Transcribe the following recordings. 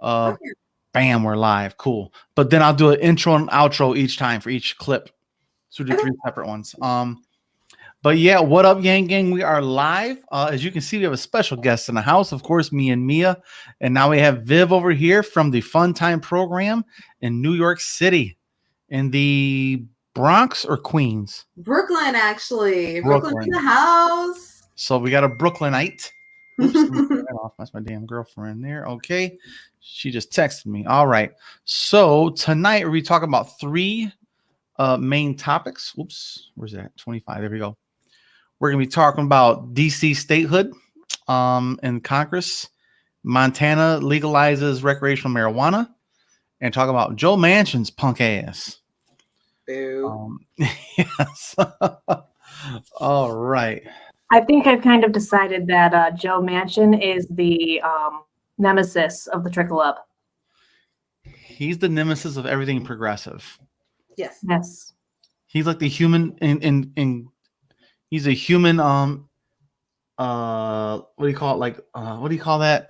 Okay. Bam, we're live. Cool. But then I'll do an intro and outro each time for each clip. So we do 3 separate ones. But yeah, what up, Yang Gang? We are live. As you can see, we have a special guest in the house. Of course, me and Mia. And now we have Viv over here from the Fun Time program in New York City. In the Bronx or Queens? Brooklyn, actually. Brooklyn in the house. So we got a Brooklynite. Oops, let me turn that off. That's my damn girlfriend there. Okay. She just texted me. All right. So tonight we talk about 3 main topics. Oops. Where's that? 25. There we go. We're going to be talking about DC statehood in Congress. Montana legalizes recreational marijuana. And talk about Joe Manchin's punk ass. Boo. Yes. All right. I think I've kind of decided that Joe Manchin is the nemesis of the trickle up. He's the nemesis of everything progressive. Yes. Yes. He's like the human he's a human what do you call it? Like what do you call that?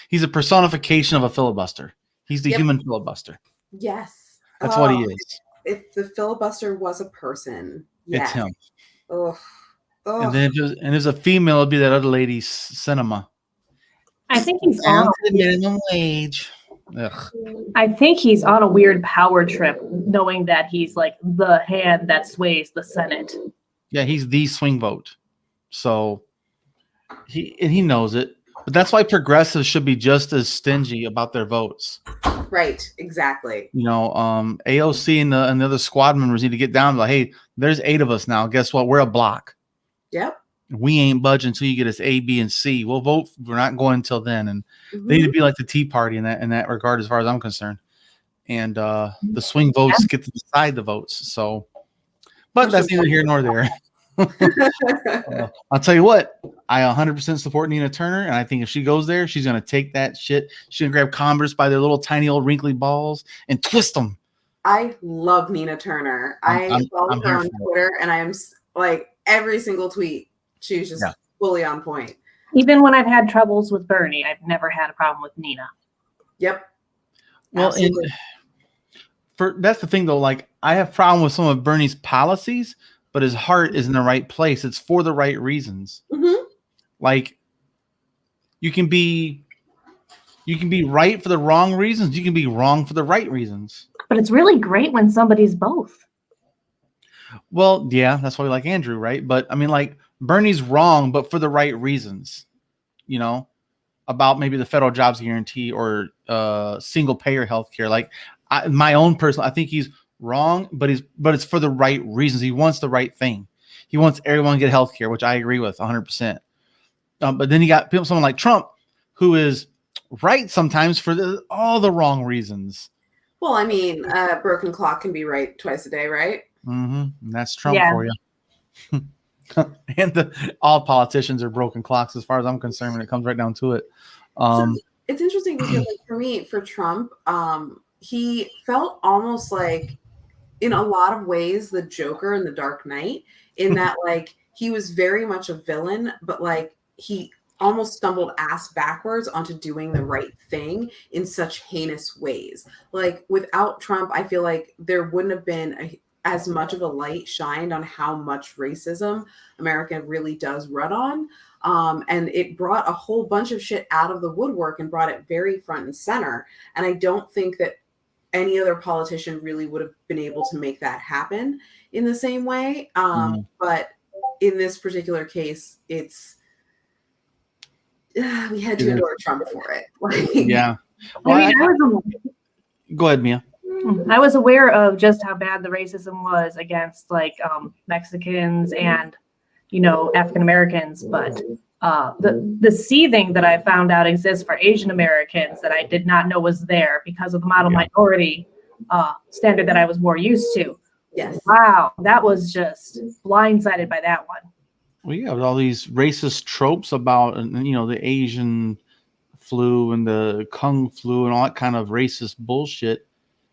He's a personification of a filibuster. He's the human filibuster. Yes. That's what he is. If the filibuster was a person, yes. It's him. Ugh. And then if there's a female, it'd be that other lady, Cinema. I think he's Down on to the minimum wage. Ugh. I think he's on a weird power trip, knowing that he's like the hand that sways the Senate. Yeah, he's the swing vote. So he knows it. But that's why progressives should be just as stingy about their votes. Right, exactly. You know, AOC and the other squad members need to get down. Like, hey, there's 8 of us now. Guess what? We're a block. Yep. We ain't budging until you get us A, B, and C. We'll vote. We're not going until then. And they need to be like the Tea Party in that regard, as far as I'm concerned. And the swing votes get to decide the votes. So, but that's neither here nor there. I'll tell you what, I 100% support Nina Turner, and I think if she goes there, she's gonna take that shit. She's gonna grab Converse by their little tiny old wrinkly balls and twist them. I love Nina Turner. I follow her on Twitter, and I am like every single tweet. She's just fully on point. Even when I've had troubles with Bernie, I've never had a problem with Nina. Yep. Well, that's the thing though. Like, I have problem with some of Bernie's policies, but his heart is in the right place. It's for the right reasons. Like, you can be right for the wrong reasons. You can be wrong for the right reasons. But it's really great when somebody's both. Well, yeah, that's why we like Andrew, right? But I mean, like, Bernie's wrong, but for the right reasons. You know, about maybe the federal jobs guarantee or single payer healthcare. Like, my own personal, I think he's wrong, but it's for the right reasons. He wants the right thing. He wants everyone to get health care, which I agree with 100%. But then you got someone like Trump, who is right sometimes for all the wrong reasons. Well, I mean, broken clock can be right twice a day, right? And that's Trump for you. And all politicians are broken clocks, as far as I'm concerned, when it comes right down to it. So it's interesting because, like, for Trump, he felt almost like, in a lot of ways, the Joker in The Dark Knight, in that, like, he was very much a villain, but, like, he almost stumbled ass backwards onto doing the right thing in such heinous ways. Like, without Trump, I feel like there wouldn't have been as much of a light shined on how much racism America really does run on. And it brought a whole bunch of shit out of the woodwork and brought it very front and center. And I don't think that any other politician really would have been able to make that happen in the same way. But in this particular case, it's we had to endure Trump for it. Yeah. Well, go ahead, Mia. I was aware of just how bad the racism was against, like, Mexicans and, you know, African Americans, but the seething that I found out exists for Asian Americans that I did not know was there because of the model minority standard that I was more used to. Yes. Wow, that was just blindsided by that one. Well, yeah, with all these racist tropes about, you know, the Asian flu and the Kung flu and all that kind of racist bullshit.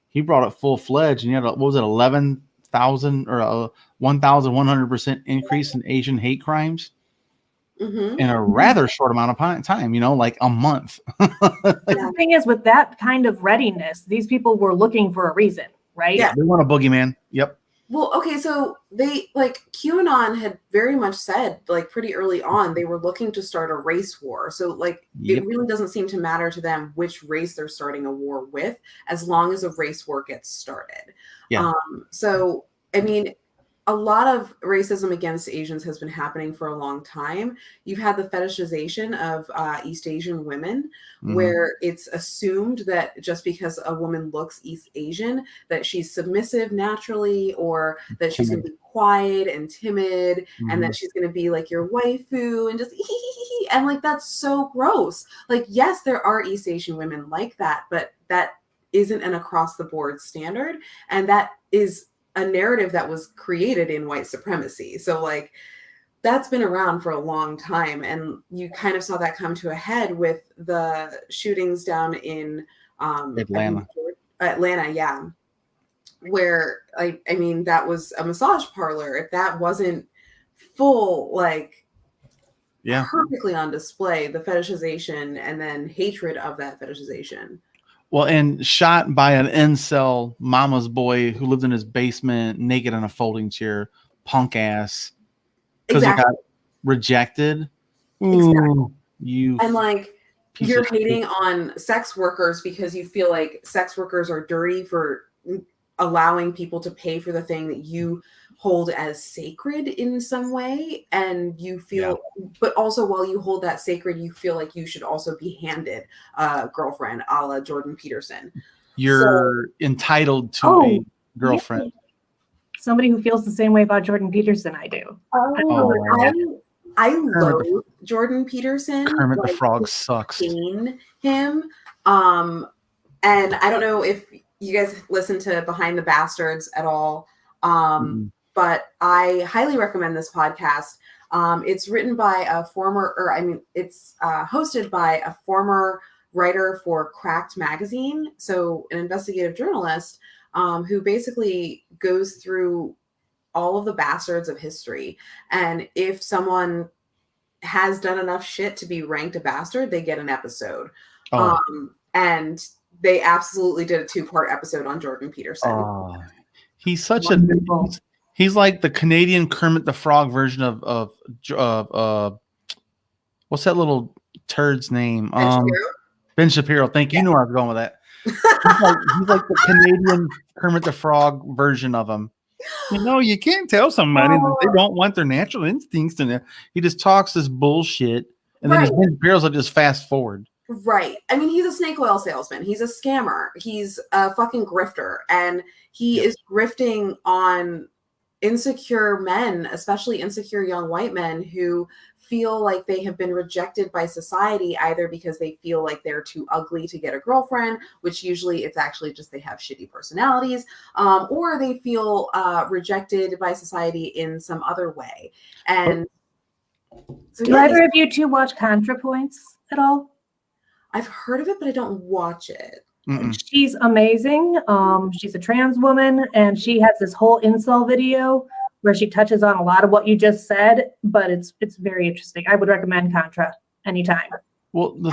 He brought it full fledged, and he had what was it, 11,000 or a 1,100% increase in Asian hate crimes. in a rather short amount of time, like a month. But the thing is, with that kind of readiness, these people were looking for a reason, right? Yeah, they want a boogeyman. Yep. Well, okay, so they QAnon had very much said pretty early on they were looking to start a race war. So it really doesn't seem to matter to them which race they're starting a war with, as long as a race war gets started. Yeah. So I mean, a lot of racism against Asians has been happening for a long time. You've had the fetishization of East Asian women, where it's assumed that just because a woman looks East Asian, that she's submissive naturally, or that she's going to be quiet and timid, and that she's going to be like your waifu and just and that's so gross. Yes, there are East Asian women like that, but that isn't an across the board standard, and that is a narrative that was created in white supremacy. So that's been around for a long time. And you kind of saw that come to a head with the shootings down in Atlanta. Yeah. Where I mean, that was a massage parlor. If that wasn't full, perfectly on display, the fetishization and then hatred of that fetishization. Well, and shot by an incel mama's boy who lived in his basement naked in a folding chair, punk ass, because he got rejected. Ooh, and you're hating on sex workers because you feel like sex workers are dirty for allowing people to pay for the thing that you hold as sacred in some way, and you feel but also while you hold that sacred, you feel like you should also be handed a girlfriend, a la Jordan Peterson. You're entitled to a girlfriend. Yeah. Somebody who feels the same way about Jordan Peterson I do. I love Jordan Peterson. Kermit the Frog sucks. Him and I don't know if you guys listen to Behind the Bastards at all. But I highly recommend this podcast. It's written by it's hosted by a former writer for Cracked magazine, so an investigative journalist who basically goes through all of the bastards of history. And if someone has done enough shit to be ranked a bastard, they get an episode. And they absolutely did a 2-part episode on Jordan Peterson. He's such he's like the Canadian Kermit the Frog version of what's that little turd's name? Ben Shapiro. Thank you. You know where I was going with that. He's like the Canadian Kermit the Frog version of him. You can't tell somebody that they don't want their natural instincts in there. He just talks this bullshit, and then his Ben Shapiro's will just fast forward. Right. I mean, he's a snake oil salesman. He's a scammer. He's a fucking grifter, and he is grifting on insecure men, especially insecure young white men who feel like they have been rejected by society, either because they feel like they're too ugly to get a girlfriend, which usually it's actually just they have shitty personalities, or they feel rejected by society in some other way. And so, do either of you two watch ContraPoints at all? I've heard of it, but I don't watch it. She's amazing. She's a trans woman, and she has this whole incel video where she touches on a lot of what you just said, but it's very interesting. I would recommend Contra anytime. Well, the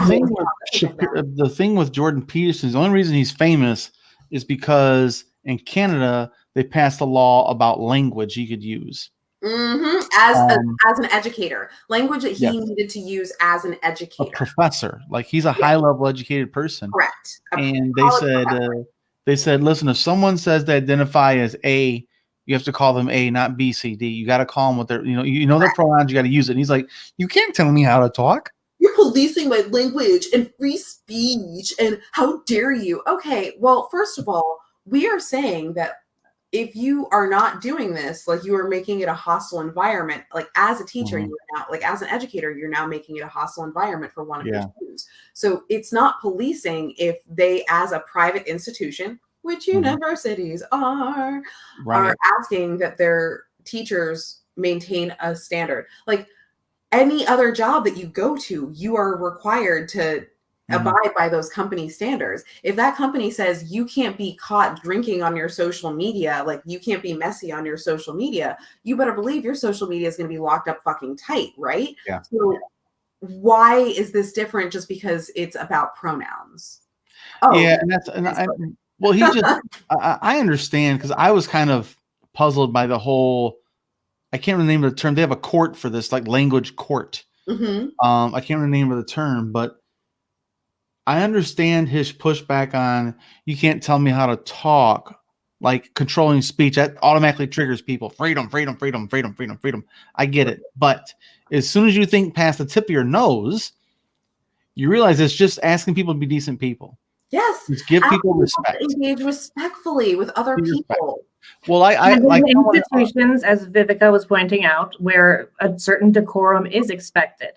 thing with Jordan Peterson, the only reason he's famous is because in Canada they passed a law about language he could use. As an educator, language that he needed to use as an educator, a professor, he's a high level educated person. Correct. And they said, listen, if someone says they identify as A, you have to call them A, not B, C, D. You got to call them what they're, their pronouns. You got to use it. And he's like, you can't tell me how to talk. You're policing my language and free speech, and how dare you? Okay, well, first of all, we are saying that if you are not doing this, you are making it a hostile environment. As a teacher, you are now, as an educator, you're now making it a hostile environment for one of your students. So it's not policing if they, as a private institution, which universities are asking that their teachers maintain a standard. Any other job that you go to, you are required to abide by those company standards. If that company says you can't be caught drinking on your social media, like you can't be messy on your social media, you better believe your social media is going to be locked up fucking tight, right? Yeah. So why is this different just because it's about pronouns? Oh, yeah, well, he just I understand, because I was kind of puzzled by the whole. I can't remember the name of the term. They have a court for this, like language court. Mm-hmm. I can't remember the name of the term, but I understand his pushback on you can't tell me how to talk, like controlling speech. That automatically triggers people. Freedom, freedom, freedom, freedom, freedom, freedom. I get it. But as soon as you think past the tip of your nose, you realize it's just asking people to be decent people. Yes. Just give people respect. Engage respectfully with other people. Well, I like institutions, as Vivica was pointing out, where a certain decorum is expected.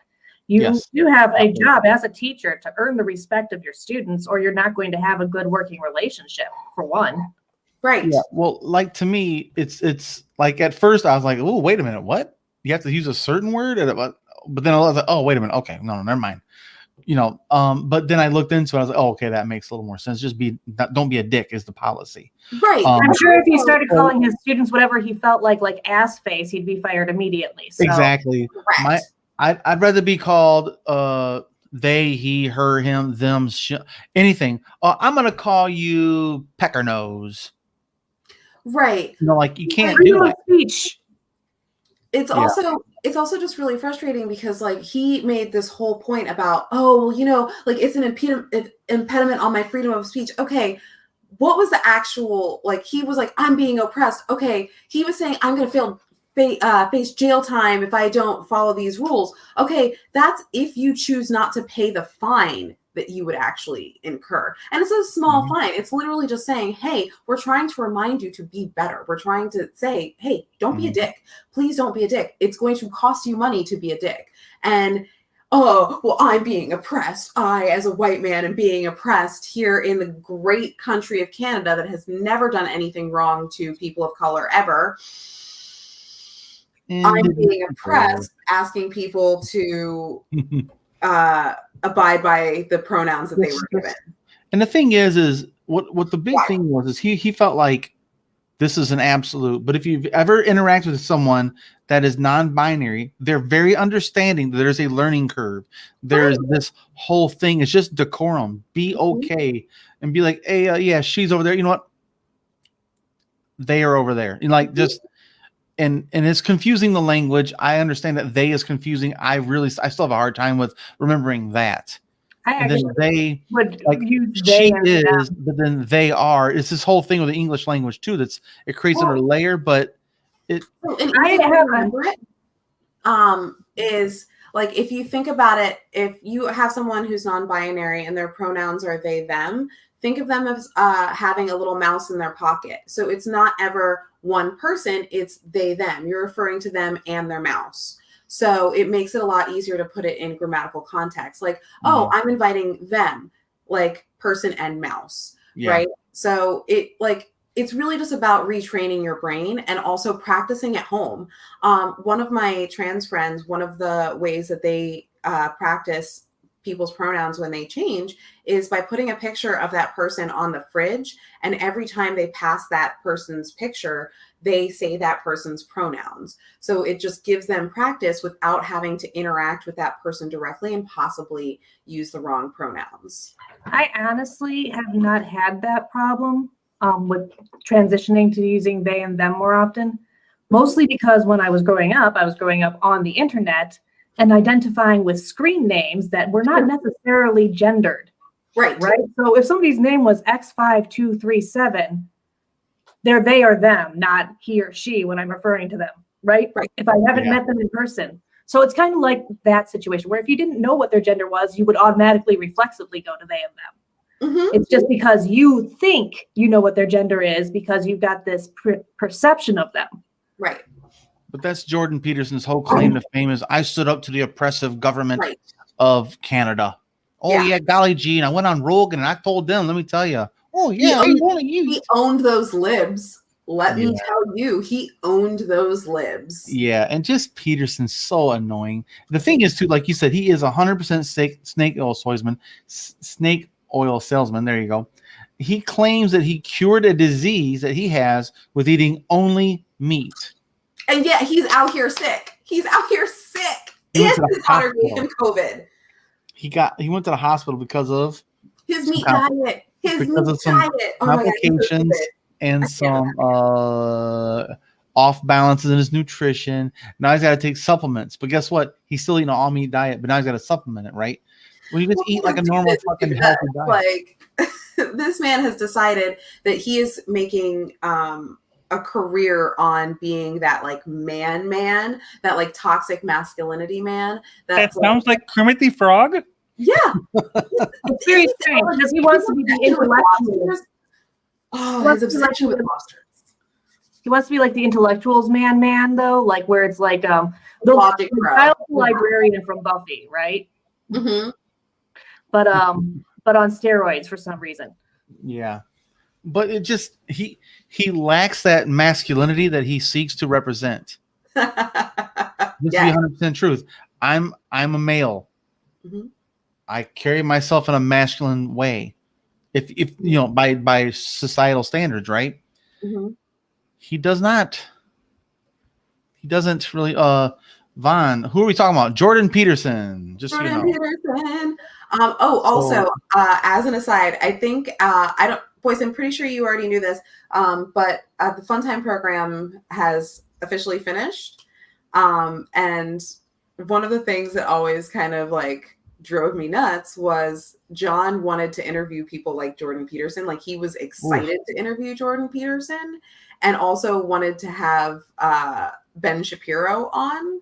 You have a job as a teacher to earn the respect of your students, or you're not going to have a good working relationship, for one. Right. Yeah. Well, like, to me, it's like, at first I was like, oh, wait a minute, what? You have to use a certain word? But then I was like, oh, wait a minute. Okay, no, never mind. But then I looked into it. I was like, oh, okay, that makes a little more sense. Don't be a dick is the policy. Right. I'm sure if he started calling his students whatever he felt like ass face, he'd be fired immediately. So. Exactly. I'd rather be called they, he, her, him, them, anything. I'm gonna call you pecker nose. Right. Like, you can't do that. Speech. It's also just really frustrating because, like, he made this whole point about, oh, well, like, it's an impediment on my freedom of speech. Okay, what was the actual, like, he was like, I'm being oppressed. Okay, he was saying I'm going to face jail time if I don't follow these rules. Okay, that's if you choose not to pay the fine that you would actually incur. And it's a small fine. It's literally just saying, hey, we're trying to remind you to be better. We're trying to say, hey, don't be a dick. Please don't be a dick. It's going to cost you money to be a dick. And, oh, well, I'm being oppressed. I, as a white man, am being oppressed here in the great country of Canada that has never done anything wrong to people of color ever. I'm being oppressed, asking people to abide by the pronouns that they were given. And the thing is what the big thing was is he felt like this is an absolute. But if you've ever interacted with someone that is non-binary, they're very understanding that there's a learning curve. There's this whole thing. It's just decorum. Be okay and be like, hey, yeah, she's over there. You know what? They are over there. And like, just. And it's confusing, the language. I understand that they is confusing. I still have a hard time with remembering that. And then they would like use she they is, but then they are. It's this whole thing with the English language too. It creates another layer, but it. I remember it. Is like, if you think about it, if you have someone who's non-binary and their pronouns are they them, think of them as having a little mouse in their pocket. So it's not ever one person, it's they, them. You're referring to them and their mouse. So it makes it a lot easier to put it in grammatical context. Like, oh, I'm inviting them, like person and mouse, right? So it's really just about retraining your brain and also practicing at home. One of my trans friends, one of the ways that they practice people's pronouns when they change is by putting a picture of that person on the fridge. And every time they pass that person's picture, they say that person's pronouns. So it just gives them practice without having to interact with that person directly and possibly use the wrong pronouns. I honestly have not had that problem with transitioning to using they and them more often, mostly because when I was growing up on the internet and identifying with screen names that were not necessarily gendered. Right. So if somebody's name was X5237, they're they or them, not he or she when I'm referring to them. Right. If I haven't met them in person. So it's kind of like that situation where if you didn't know what their gender was, you would automatically reflexively go to they and them. It's just because you think you know what their gender is because you've got this perception of them. Right. But that's Jordan Peterson's whole claim to fame is I stood up to the oppressive government of Canada. Oh, yeah, golly gee. And I went on Rogan and I told them, let me tell you. Oh, yeah, he owned those libs. let me Yeah. tell you, he owned those libs. Yeah, and just Peterson's so annoying. The thing is, too, like you said, he is 100% snake oil salesman. Snake oil salesman. There you go. He claims that he cured a disease that he has with eating only meat. And yet he's out here sick. He's out here sick. He went And to the his daughter gave hospital. him COVID. He went to the hospital because of His meat diet. His meat because of some diet. Oh my God, he's so complications stupid. and some off balances in his nutrition. Now he's got to take supplements. But guess what? He's still eating an all meat diet, but now he's got to supplement it, right? Well, you just eat like a normal fucking healthy diet. Like this man has decided that he is making a career on being that like man, that like toxic masculinity man. That sounds like Kermit the Frog. Yeah. It's very strange because he wants to be the intellectual. Oh, his obsession with lobsters. He wants to be like the intellectuals man though, like where it's like the Logic bro. child librarian from Buffy, right? Mm-hmm. But on steroids for some reason. Yeah. But it just he lacks that masculinity that he seeks to represent. This is 100% truth. I'm a male. Mm-hmm. I carry myself in a masculine way. If you know, by societal standards, right? Mm-hmm. He does not. He doesn't really. Vaughn, who are we talking about? Jordan Peterson. Just Jordan so you know. Peterson. Also, as an aside, I think I don't. Boys, I'm pretty sure you already knew this, but the Fun Time program has officially finished. And one of the things that always kind of like drove me nuts was John wanted to interview people like Jordan Peterson. Like he was excited to interview Jordan Peterson and also wanted to have Ben Shapiro on.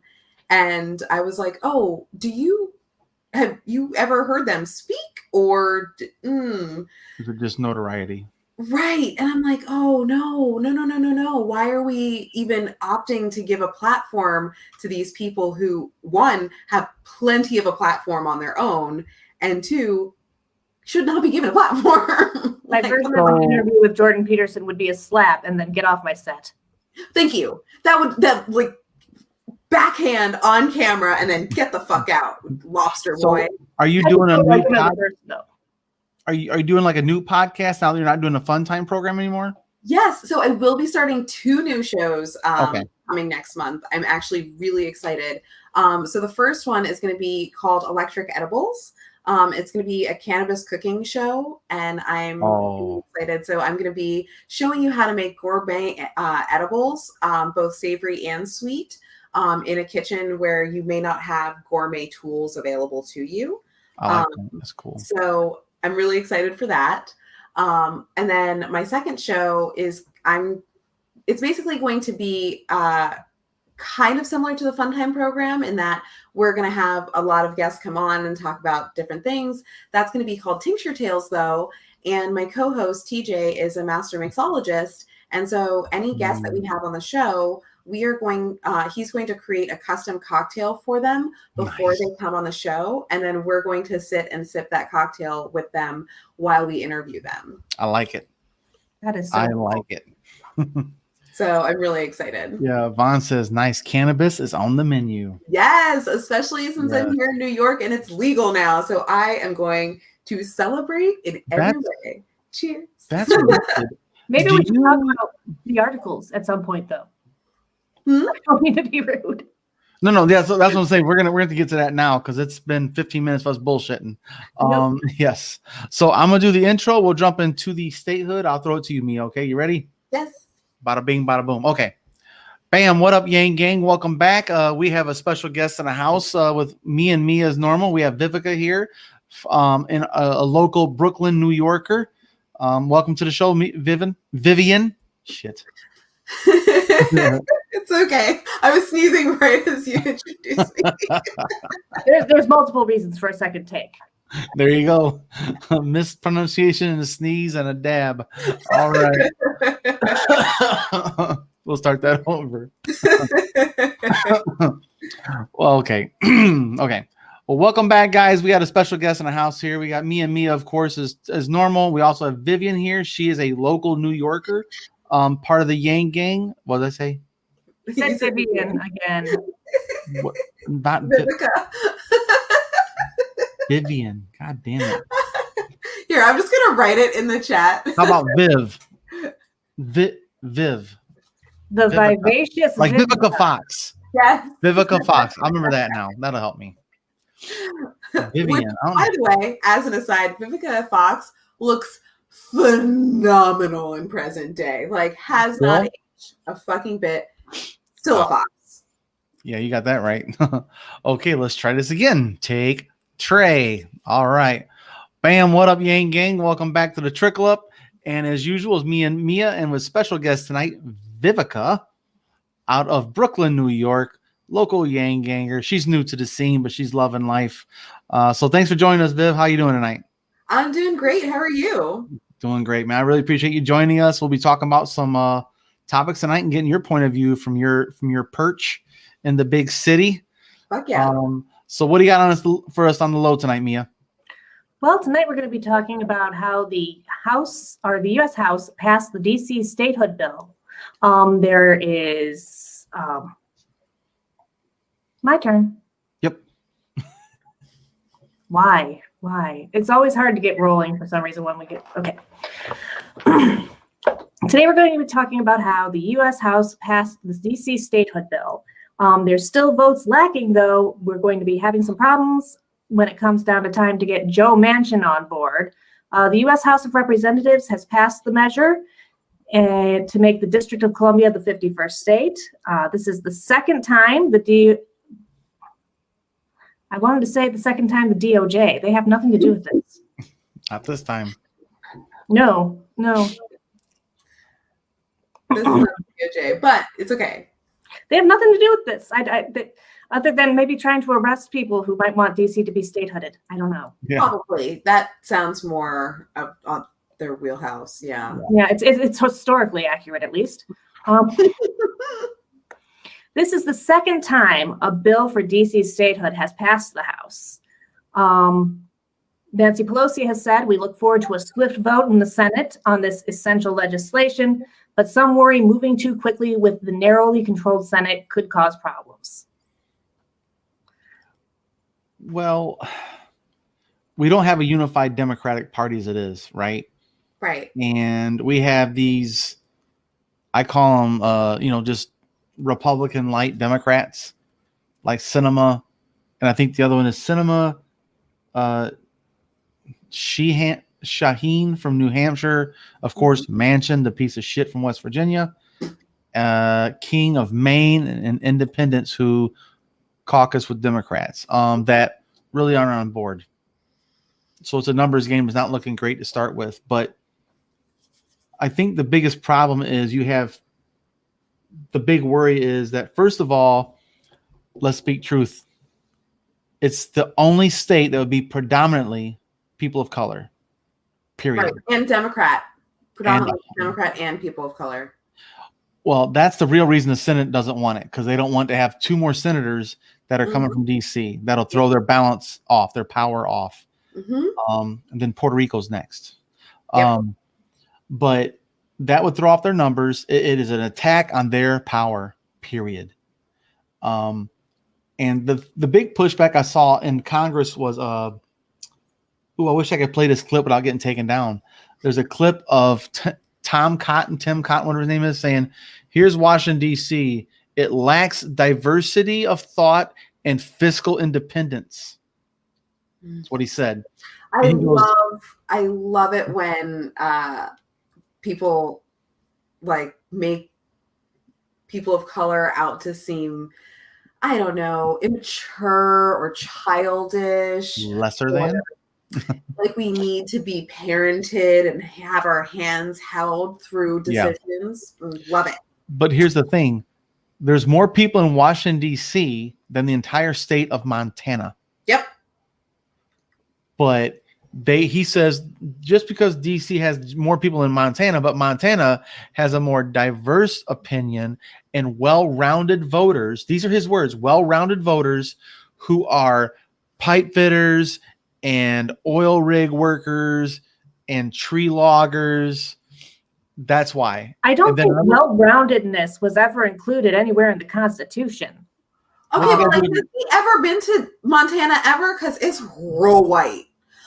And I was like, oh, have you ever heard them speak or Just notoriety. Right. And I'm like, oh, no. Why are we even opting to give a platform to these people who, one, have plenty of a platform on their own, and two, should not be given a platform? My version of an interview with Jordan Peterson would be a slap and then get off my set. Thank you. That like backhand on camera and then get the fuck out, lobster boy. Are you doing a new though. Are you doing like a new podcast now that you're not doing a Fun Time program anymore? Yes. So I will be starting 2 new shows coming next month. I'm actually really excited. So the first one is going to be called Electric Edibles. It's going to be a cannabis cooking show, and I'm really excited. So I'm going to be showing you how to make gourmet edibles, both savory and sweet, in a kitchen where you may not have gourmet tools available to you. I like that. That's cool. So I'm really excited for that. And then my second show is it's basically going to be kind of similar to the Fun Time program in that we're going to have a lot of guests come on and talk about different things. That's going to be called Tincture Tales, though. And my co-host, TJ, is a master mixologist. And so any guest that we have on the show, he's going to create a custom cocktail for them before they come on the show. And then we're going to sit and sip that cocktail with them while we interview them. I like it. That is so I cool. like it. So I'm really excited. Yeah, Vaughn says nice cannabis is on the menu. Yes, especially since I'm here in New York and it's legal now. So I am going to celebrate in every way. Cheers. That's wicked. Maybe we should talk about the articles at some point, though. I don't mean to be rude. No, that's what I'm saying. We're gonna have to get to that now because it's been 15 minutes of us bullshitting. Yes. So I'm gonna do the intro. We'll jump into the statehood. I'll throw it to you, Mia. Okay, you ready? Yes. Bada bing, bada boom. Okay. Bam. What up, Yang Gang? Welcome back. We have a special guest in the house with me and Mia as normal. We have Vivica here, in a local Brooklyn, New Yorker. Welcome to the show, Vivian. Shit. It's okay. I was sneezing right as you introduced me. There's multiple reasons for a second take. There you go. A mispronunciation and a sneeze and a dab. All right. We'll start that over. Well, okay. Okay. Well, welcome back, guys. We got a special guest in the house here. We got me and Mia, of course, as normal. We also have Vivian here. She is a local New Yorker. part of the Yang gang. What did I say? You said Vivian again. What? Not Vivica. Vivian. God damn it. Here, I'm just gonna write it in the chat. How about Viv? Viv. The Vivica. vivacious Like Vivica. Vivica Fox. Yes. Vivica Fox. I remember that now. That'll help me. Vivian. Which, by the way, as an aside, Vivica Fox looks phenomenal in present day. Like, has not aged a fucking bit. Still a fox. Yeah, you got that right. Okay, let's try this again. Take Trey. All right. Bam, what up, Yang Gang? Welcome back to the Trickle Up. And as usual, it's me and Mia, and with special guest tonight, Vivica, out of Brooklyn, New York, local Yang Ganger. She's new to the scene, but she's loving life. So thanks for joining us, Viv. How you doing tonight? I'm doing great. How are you? Doing great, man. I really appreciate you joining us. We'll be talking about some topics tonight and getting your point of view from your perch in the big city. Fuck yeah. So what do you got on us for us on the low tonight, Mia? Well, tonight we're going to be talking about how the House or the U.S. House passed the D.C. statehood bill. There is my turn. Yep. Why? It's always hard to get rolling for some reason when we get okay. Today we're going to be talking about how the U.S. House passed the D.C. statehood bill. There's still votes lacking, though. We're going to be having some problems when it comes down to time to get Joe Manchin on board. The U.S. House of Representatives has passed the measure to make the District of Columbia the 51st state. This is the second time I wanted to say the second time the DOJ. They have nothing to do with this. Not this time. No. This is not DOJ, but it's okay. They have nothing to do with this. Other than maybe trying to arrest people who might want DC to be statehooded. I don't know. Yeah. Probably. That sounds more on their wheelhouse. Yeah. Yeah, it's historically accurate, at least. This is the second time a bill for DC statehood has passed the House. Nancy Pelosi has said, we look forward to a swift vote in the Senate on this essential legislation, but some worry moving too quickly with the narrowly controlled Senate could cause problems. Well, we don't have a unified Democratic Party as it is, right? Right. And we have these, I call them, just Republican light Democrats, like Sinema, and I think the other one is Sinema, Shaheen from New Hampshire, of course, Manchin, the piece of shit from West Virginia, King of Maine, and independents who caucus with Democrats that really aren't on board. So it's a numbers game. It's not looking great to start with, but I think the biggest problem is the big worry is that, first of all, let's speak truth. It's the only state that would be predominantly people of color, period. Right. And Democrat, predominantly Democrat and people of color. Well, that's the real reason the Senate doesn't want it, because they don't want to have two more senators that are coming from D.C. That'll throw their balance off, their power off. And then Puerto Rico's next. Yep. But that would throw off their numbers. It is an attack on their power, period. And the big pushback I saw in Congress was, I wish I could play this clip without getting taken down. There's a clip of Tim Cotton, whatever his name is, saying, here's Washington, D.C. It lacks diversity of thought and fiscal independence. That's what he said. I love it when people like make people of color out to seem, I don't know, immature or childish. Lesser than? Like we need to be parented and have our hands held through decisions. Yeah. Love it. But here's the thing. There's more people in Washington, D.C. than the entire state of Montana. Yep. But he says just because D.C. has more people in Montana, but Montana has a more diverse opinion and well-rounded voters. These are his words, well-rounded voters who are pipe fitters and oil rig workers and tree loggers That's why. I don't And then think well-roundedness was ever included anywhere in the Constitution. Okay, Well, but like, has he ever been to Montana ever? Because it's real white.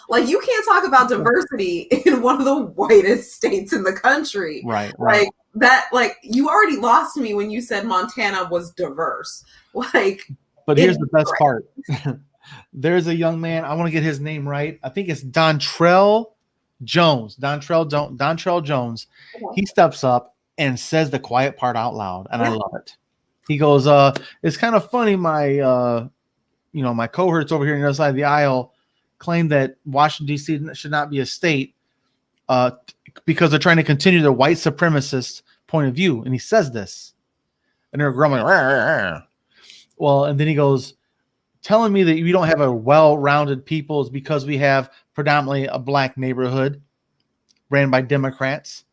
Like, you can't talk about diversity in one of the whitest states in the country. Right. Like that, like you already lost me when you said Montana was diverse. Like, But here's the best part. There's a young man. I want to get his name right. I think it's Dontrell Jones. Dontrell Jones. Okay. He steps up and says the quiet part out loud, and I love it. He goes, it's kind of funny. My my cohorts over here on the other side of the aisle claim that Washington, D.C. should not be a state because they're trying to continue their white supremacist point of view. And he says this. And they're grumbling. Rah, rah, rah. Well, and then he goes, telling me that we don't have a well-rounded people is because we have predominantly a black neighborhood ran by Democrats.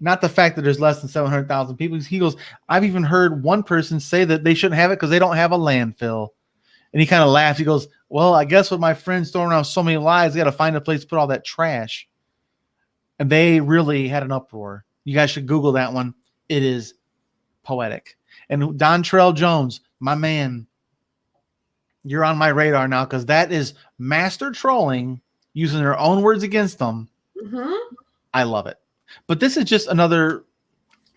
Not the fact that there's less than 700,000 people. He goes, I've even heard one person say that they shouldn't have it because they don't have a landfill. And he kind of laughs. He goes, well, I guess with my friends throwing around so many lies, they got to find a place to put all that trash. And they really had an uproar. You guys should Google that one. It is poetic. And Dontrell Jones, my man, you're on my radar now because that is master trolling using their own words against them. mm-hmm. I love it. But this is just another.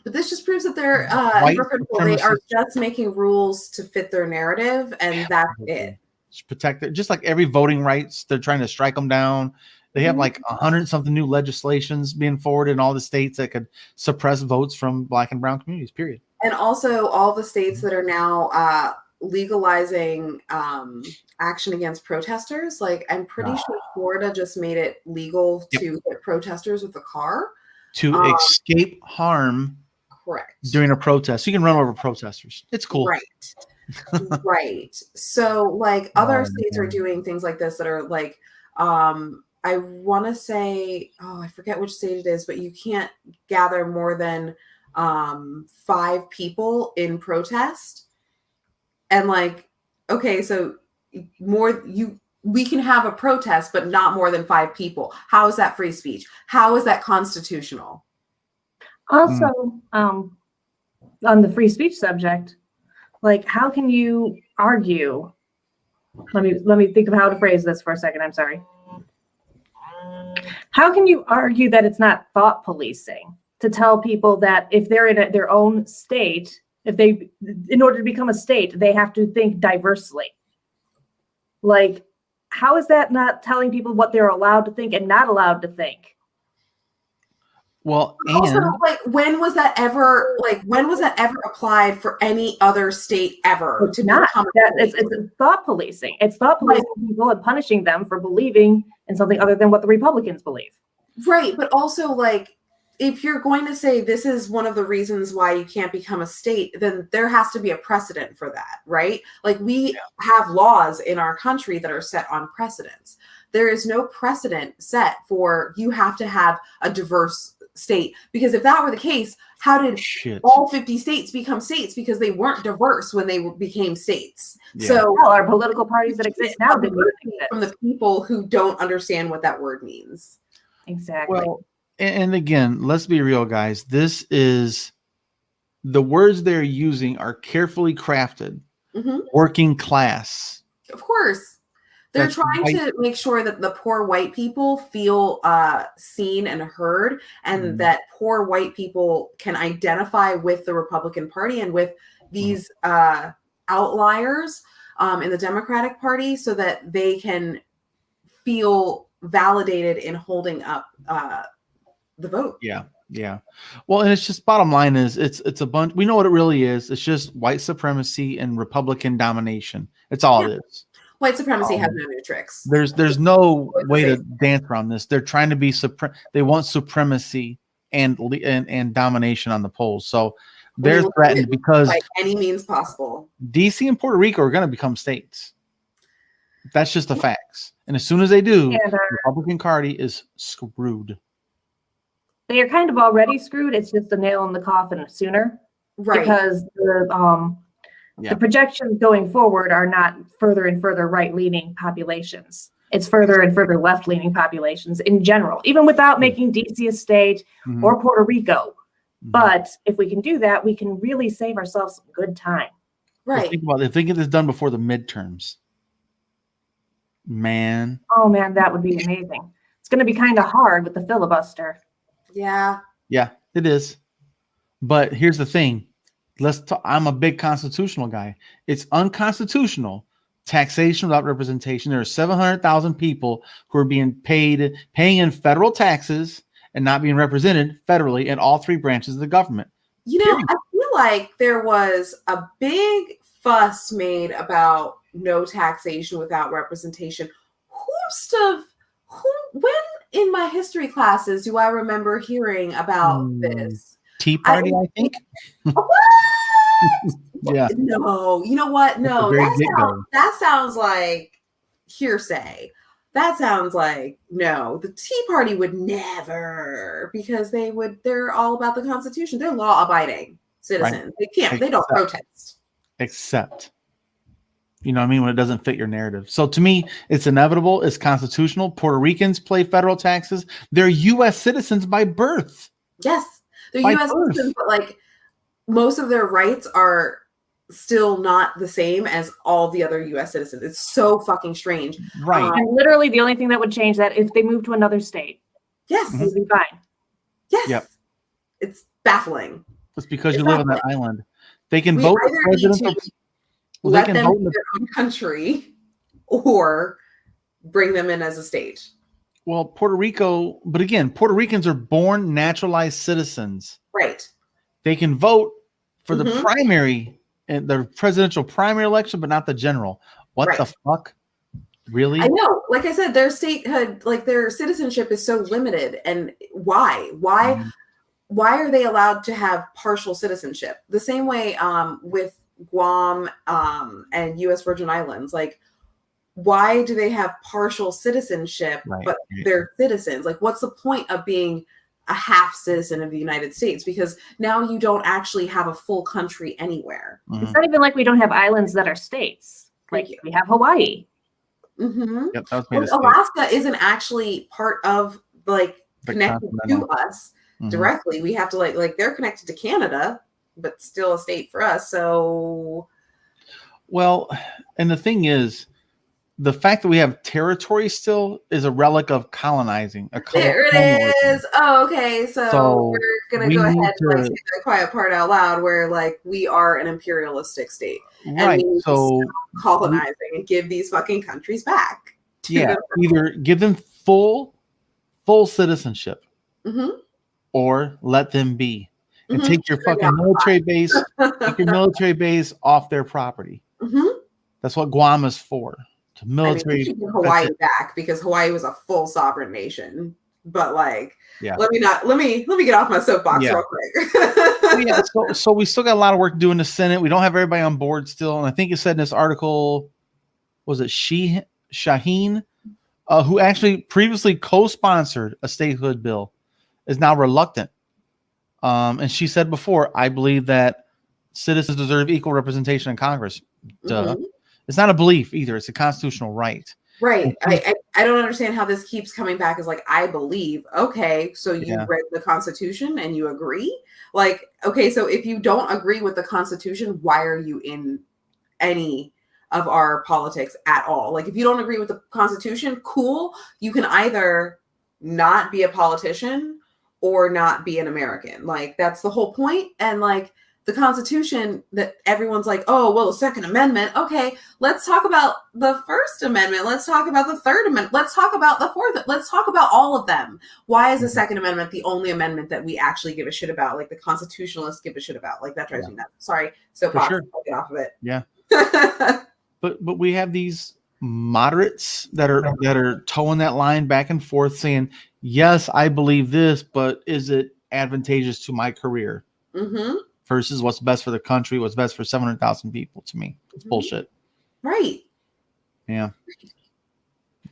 But this just proves that they're they are just making rules to fit their narrative, and that's it. Protect it, just like every voting rights, they're trying to strike them down. They have like 100-something new legislations being forwarded in all the states that could suppress votes from black and brown communities, period. And also all the states that are now legalizing action against protesters. Like, I'm pretty sure Florida just made it legal to hit protesters with a car. To escape harm. Correct. During a protest. You can run over protesters. It's cool. Right. Right. So, like, other states are doing things like this that are like, I want to say, I forget which state it is, but you can't gather more than 5 people in protest. And like, okay, so we can have a protest, but not more than 5 people. How is that free speech? How is that constitutional? Also, on the free speech subject, like, how can you argue? Let me think of how to phrase this for a second. I'm sorry. How can you argue that it's not thought policing to tell people that if they're in their own state, in order to become a state, they have to think diversely? Like, how is that not telling people what they're allowed to think and not allowed to think? Well, also, like, when was that ever applied for any other state ever? It's not. It's thought policing. It's thought policing people and punishing them for believing in something other than what the Republicans believe. Right, but also, like, if you're going to say this is one of the reasons why you can't become a state, then there has to be a precedent for that, right? Like, we have laws in our country that are set on precedents. There is no precedent set for you have to have a diverse state, because if that were the case, how did all 50 states become states? Because they weren't diverse when they became states. So our political parties that exist now didn't from the people who don't understand what that word means. Exactly. Well, and again, let's be real, guys. This is the words they're using are carefully crafted. Working class. Of course. They're trying to make sure that the poor white people feel seen and heard, and that poor white people can identify with the Republican Party and with these outliers in the Democratic Party, so that they can feel validated in holding up the vote. Yeah. Well, and it's just, bottom line is it's a bunch. We know what it really is. It's just white supremacy and Republican domination. It's all it is. White supremacy has no new tricks. There's no way to dance around this. They're trying to be they want supremacy and domination on the polls. So they're threatened because by any means possible. DC and Puerto Rico are going to become states. That's just the facts. And as soon as they do, the Republican Party is screwed. They are kind of already screwed. It's just a nail in the coffin sooner, right? Because the projections going forward are not further and further right-leaning populations. it's further and further left-leaning populations in general, even without making DC a state or Puerto Rico. But if we can do that, we can really save ourselves some good time. Right. Think about it. If they get this done before the midterms, man. Oh man, that would be amazing. It's going to be kind of hard with the filibuster. Yeah. Yeah, it is. But here's the thing. I'm a big constitutional guy. It's unconstitutional. Taxation without representation. There are 700,000 people who are paying in federal taxes and not being represented federally in all three branches of the government. You know, I feel like there was a big fuss made about no taxation without representation. When in my history classes do I remember hearing about this? Tea Party, I think. What? Yeah. No, you know what? No, that sounds like hearsay. That sounds like no. The Tea Party would never, because they're all about the Constitution. They're law-abiding citizens. Right. They don't protest. Except, you know what I mean, when it doesn't fit your narrative. So to me, it's inevitable. It's constitutional. Puerto Ricans pay federal taxes. They're U.S. citizens by birth. Yes, they're U.S. citizens, but like most of their rights are still not the same as all the other U.S. citizens. It's so fucking strange. Right. And literally the only thing that would change that if they moved to another state. Yes. It would be fine. Yes. Yep. It's baffling. It's because you live on that island. They can vote for president. Let them in their own country or bring them in as a state. Well, Puerto Rico, but again, Puerto Ricans are born naturalized citizens. Right. They can vote for the primary and the presidential primary election, but not the general. What the fuck? Really? I know. Like I said, their statehood, like their citizenship is so limited. And why? Why are they allowed to have partial citizenship? The same way with Guam and U.S. Virgin Islands. Like, why do they have partial citizenship, but they're citizens? Like, what's the point of being a half citizen of the United States? Because now you don't actually have a full country anywhere. It's not even like we don't have islands that are states. Like we have Hawaii. Yep, Alaska isn't actually part of connected to us directly. We have to like they're connected to Canada, but still a state for us. So, well, and the thing is, the fact that we have territory still is a relic of colonizing. There it is. Oh, okay. So we're gonna go ahead and say that quiet part out loud, where like we are an imperialistic state, right? And so colonizing and give these fucking countries back. Either give them full citizenship, or let them be. And take your fucking military base, off their property. That's what Guam is for. To military. Give Hawaii back, because Hawaii was a full sovereign nation. But let me get off my soapbox real quick. So we still got a lot of work to do in the Senate. We don't have everybody on board still, and I think it said in this article, was it Shaheen, who actually previously co-sponsored a statehood bill, is now reluctant. And she said before, I believe that citizens deserve equal representation in Congress. Duh. It's not a belief either. It's a constitutional right. Right. I don't understand how this keeps coming back as like, I believe. Okay, so you read the Constitution and you agree? Like, okay, so if you don't agree with the Constitution, why are you in any of our politics at all? Like, if you don't agree with the Constitution, cool. You can either not be a politician or not be an American. Like, that's the whole point. And like, the Constitution, that everyone's like, oh, well, the Second Amendment. Okay, let's talk about the First Amendment. Let's talk about the Third Amendment. Let's talk about the Fourth. Let's talk about all of them. Why is the Second Amendment the only amendment that we actually give a shit about? Like the constitutionalists give a shit about. Like that drives me nuts. Sorry, so I'll get off of it. Yeah. But we have these moderates that are towing that line back and forth, saying, yes, I believe this, but is it advantageous to my career? Versus what's best for the country, what's best for 700,000 people. To me, it's bullshit. Right. Yeah.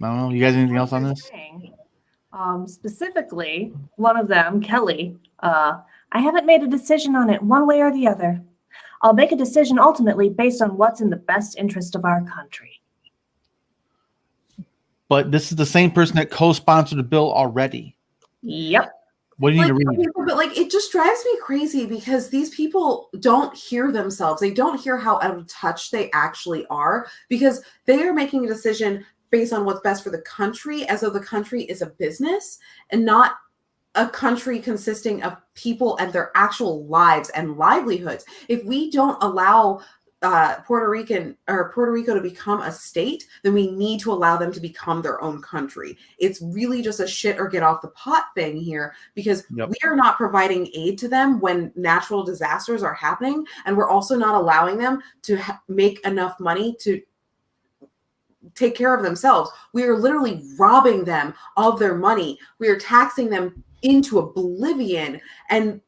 I don't know. You guys, anything else on this? Specifically, one of them, Kelly, I haven't made a decision on it one way or the other. I'll make a decision ultimately based on what's in the best interest of our country. But this is the same person that co-sponsored the bill already. Yep. What do you need to read? Okay, but like, it just drives me crazy because these people don't hear themselves. They don't hear how out of touch they actually are, because they are making a decision based on what's best for the country, as though the country is a business and not a country consisting of people and their actual lives and livelihoods. If we don't allow Puerto Rico to become a state, then we need to allow them to become their own country. It's really just a shit or get off the pot thing here, because we are not providing aid to them when natural disasters are happening, and we're also not allowing them to make enough money to take care of themselves. We are literally robbing them of their money. We are taxing them into oblivion, and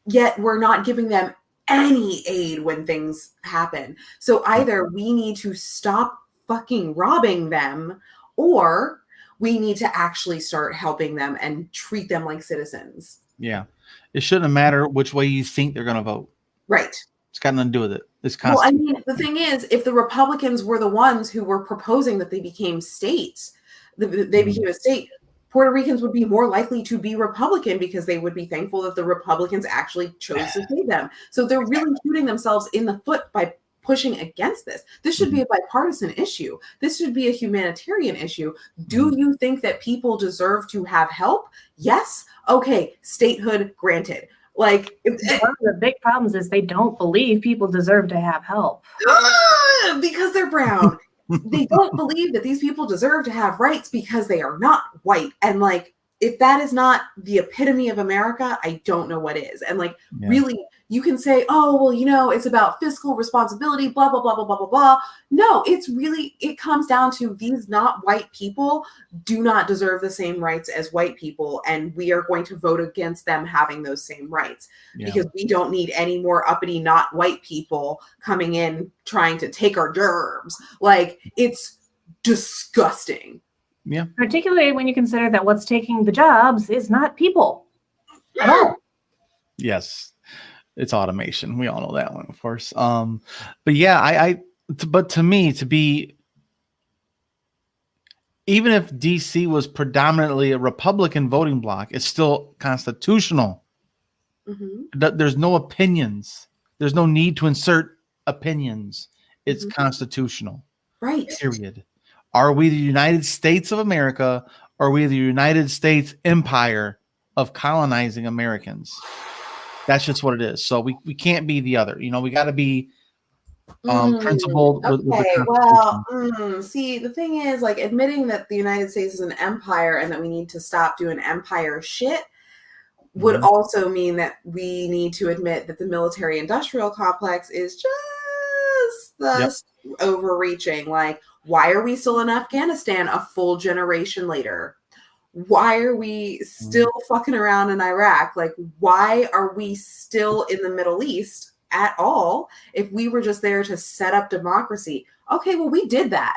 yet we're not giving them any aid when things happen. So either we need to stop fucking robbing them, or we need to actually start helping them and treat them like citizens. Yeah. It shouldn't matter which way you think they're going to vote. Right. It's got nothing to do with it. It's Well, I mean, the thing is, if the Republicans were the ones who were proposing that they became states, they became a state, Puerto Ricans would be more likely to be Republican, because they would be thankful that the Republicans actually chose to save them. So they're really shooting themselves in the foot by pushing against this. This should be a bipartisan issue. This should be a humanitarian issue. Do you think that people deserve to have help? Yes. Okay. Statehood granted. Like, one of the big problems is they don't believe people deserve to have help. Because they're brown. They don't believe that these people deserve to have rights because they are not white. And like, if that is not the epitome of America, I don't know what is. And like, really, you can say, oh, well, you know, it's about fiscal responsibility, blah, blah, blah, blah, blah, blah, blah. No, it's really, it comes down to these not white people do not deserve the same rights as white people. And we are going to vote against them having those same rights, because we don't need any more uppity, not white people coming in trying to take our gerbs. Like, it's disgusting. Yeah. Particularly when you consider that what's taking the jobs is not people at all. Yes. It's automation. We all know that one, of course. But yeah, but to me, to be, even if DC was predominantly a Republican voting bloc, it's still constitutional. There's no opinions. There's no need to insert opinions. It's constitutional. Right. Period. Are we the United States of America, or are we the United States empire of colonizing Americans? That's just what it is. So we can't be the other. You know, we got to be principled. Okay, well, see, the thing is, like, admitting that the United States is an empire and that we need to stop doing empire shit would also mean that we need to admit that the military-industrial complex is just overreaching. Like, why are we still in Afghanistan a full generation later? Why are we still fucking around in Iraq? Like, why are we still in the Middle East at all if we were just there to set up democracy? Okay, well, we did that.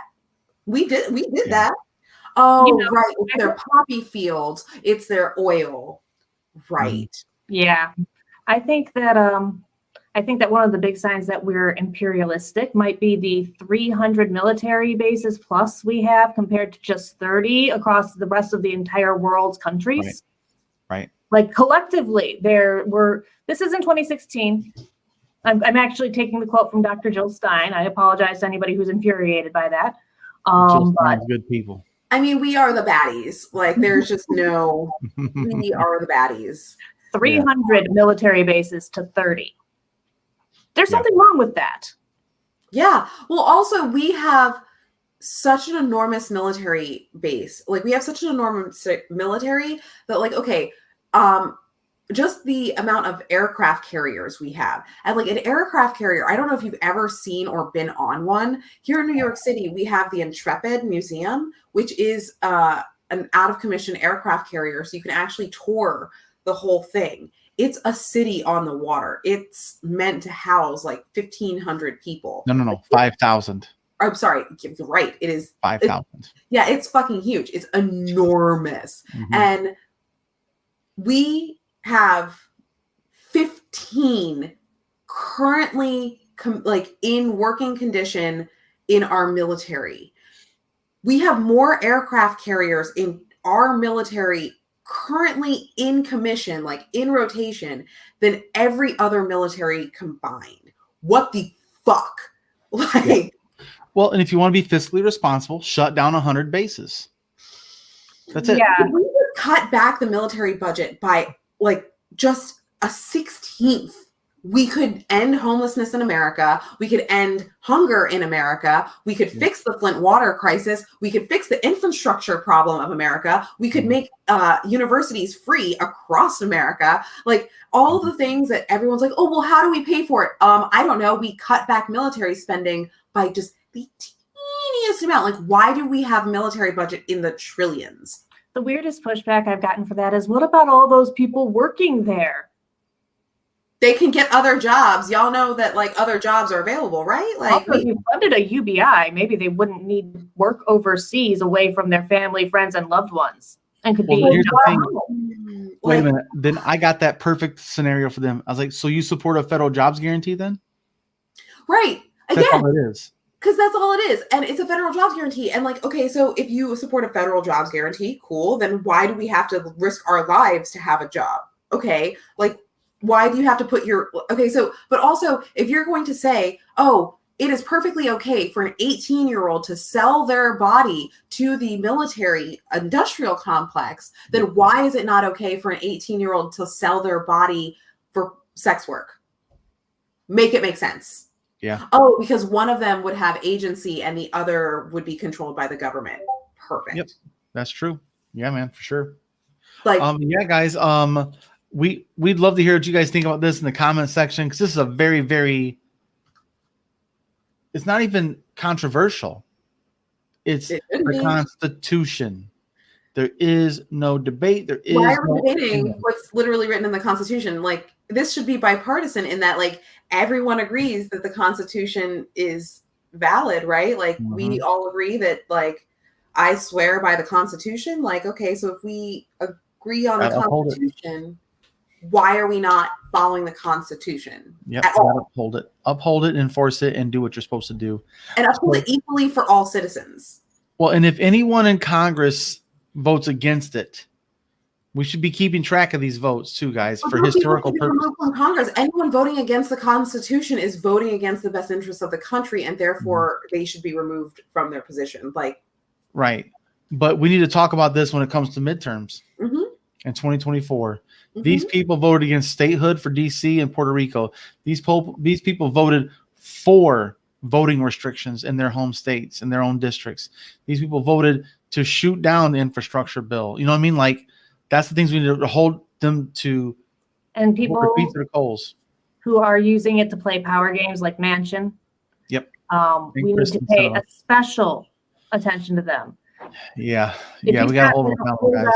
We did that. Oh, you know, right. It's their poppy fields. It's their oil. Right. Yeah. I think that one of the big signs that we're imperialistic might be the 300 military bases plus we have compared to just 30 across the rest of the entire world's countries. Right. Like, collectively, this is in 2016. I'm actually taking the quote from Dr. Jill Stein. I apologize to anybody who's infuriated by that. But good people. I mean, we are the baddies. Like, there's just no, we are the baddies. 300 military bases to 30. There's something wrong with that. Yeah. Well, also, we have such an enormous military base. Like, we have such an enormous military that, like, okay, just the amount of aircraft carriers we have. And like, an aircraft carrier, I don't know if you've ever seen or been on one. Here in New York City, we have the Intrepid Museum, which is an out-of-commission aircraft carrier. So you can actually tour the whole thing. It's a city on the water. It's meant to house like 1,500 people. No, 5,000. I'm sorry. You're right. It is 5,000. Yeah, it's fucking huge. It's enormous. And we have 15 currently like in working condition in our military. We have more aircraft carriers in our military currently in commission, like in rotation, than every other military combined. What the fuck? Like, yeah. Well, and if you want to be fiscally responsible, shut down 100 bases. That's it. Yeah. if we would cut back the military budget by like just a 16th, we could end homelessness in America. We could end hunger in America. We could fix the Flint water crisis. We could fix the infrastructure problem of America. We could make universities free across America. Like all the things that everyone's like, oh, well, how do we pay for it? I don't know. We cut back military spending by just the teeniest amount. Like, why do we have military budget in the trillions? The weirdest pushback I've gotten for that is, what about all those people working there? They can get other jobs. Y'all know that like other jobs are available, right? Like also, if you funded a UBI, maybe they wouldn't need work overseas away from their family, friends, and loved ones, and could be. Here's the thing. Wait a minute. Then I got that perfect scenario for them. I was like, so you support a federal jobs guarantee then? Right. Again, that's all it is. Because that's all it is. And it's a federal jobs guarantee. And like, okay, so if you support a federal jobs guarantee, cool. Then why do we have to risk our lives to have a job? Okay. Like, why do you have to put your, okay, so, but also if you're going to say, oh, it is perfectly okay for an 18-year-old to sell their body to the military industrial complex, then why is it not okay for an 18-year-old to sell their body for sex work? Make it make sense. Yeah. Oh, because one of them would have agency and the other would be controlled by the government. Perfect. Yep. That's true. Yeah, man, for sure. Like, yeah, guys, we'd love to hear what you guys think about this in the comment section, because this is a very, very, it's not even controversial. It's the Constitution. There is no debate. There is why are we no debating what's literally written in the Constitution? Like, this should be bipartisan in that, like, everyone agrees that the Constitution is valid, right? Like, we all agree that, like, I swear by the Constitution. Like, okay, so if we agree on the Constitution, why are we not following the Constitution? Yeah, uphold it, enforce it, and do what you're supposed to do, and uphold it equally for all citizens. Well, and if anyone in Congress votes against it, we should be keeping track of these votes too, guys, for historical purposes. From Congress, anyone voting against the Constitution is voting against the best interests of the country, and therefore they should be removed from their position. Like, right. But we need to talk about this when it comes to midterms in 2024. These people voted against statehood for DC and Puerto Rico. These people voted for voting restrictions in their home states, in their own districts. These people voted to shoot down the infrastructure bill. You know what I mean? Like, that's the things we need to hold them to. And people repeat to the coals who are using it to play power games like Mansion. Yep. We need to pay a special attention to them. Yeah. Yeah, we got to hold them accountable, guys.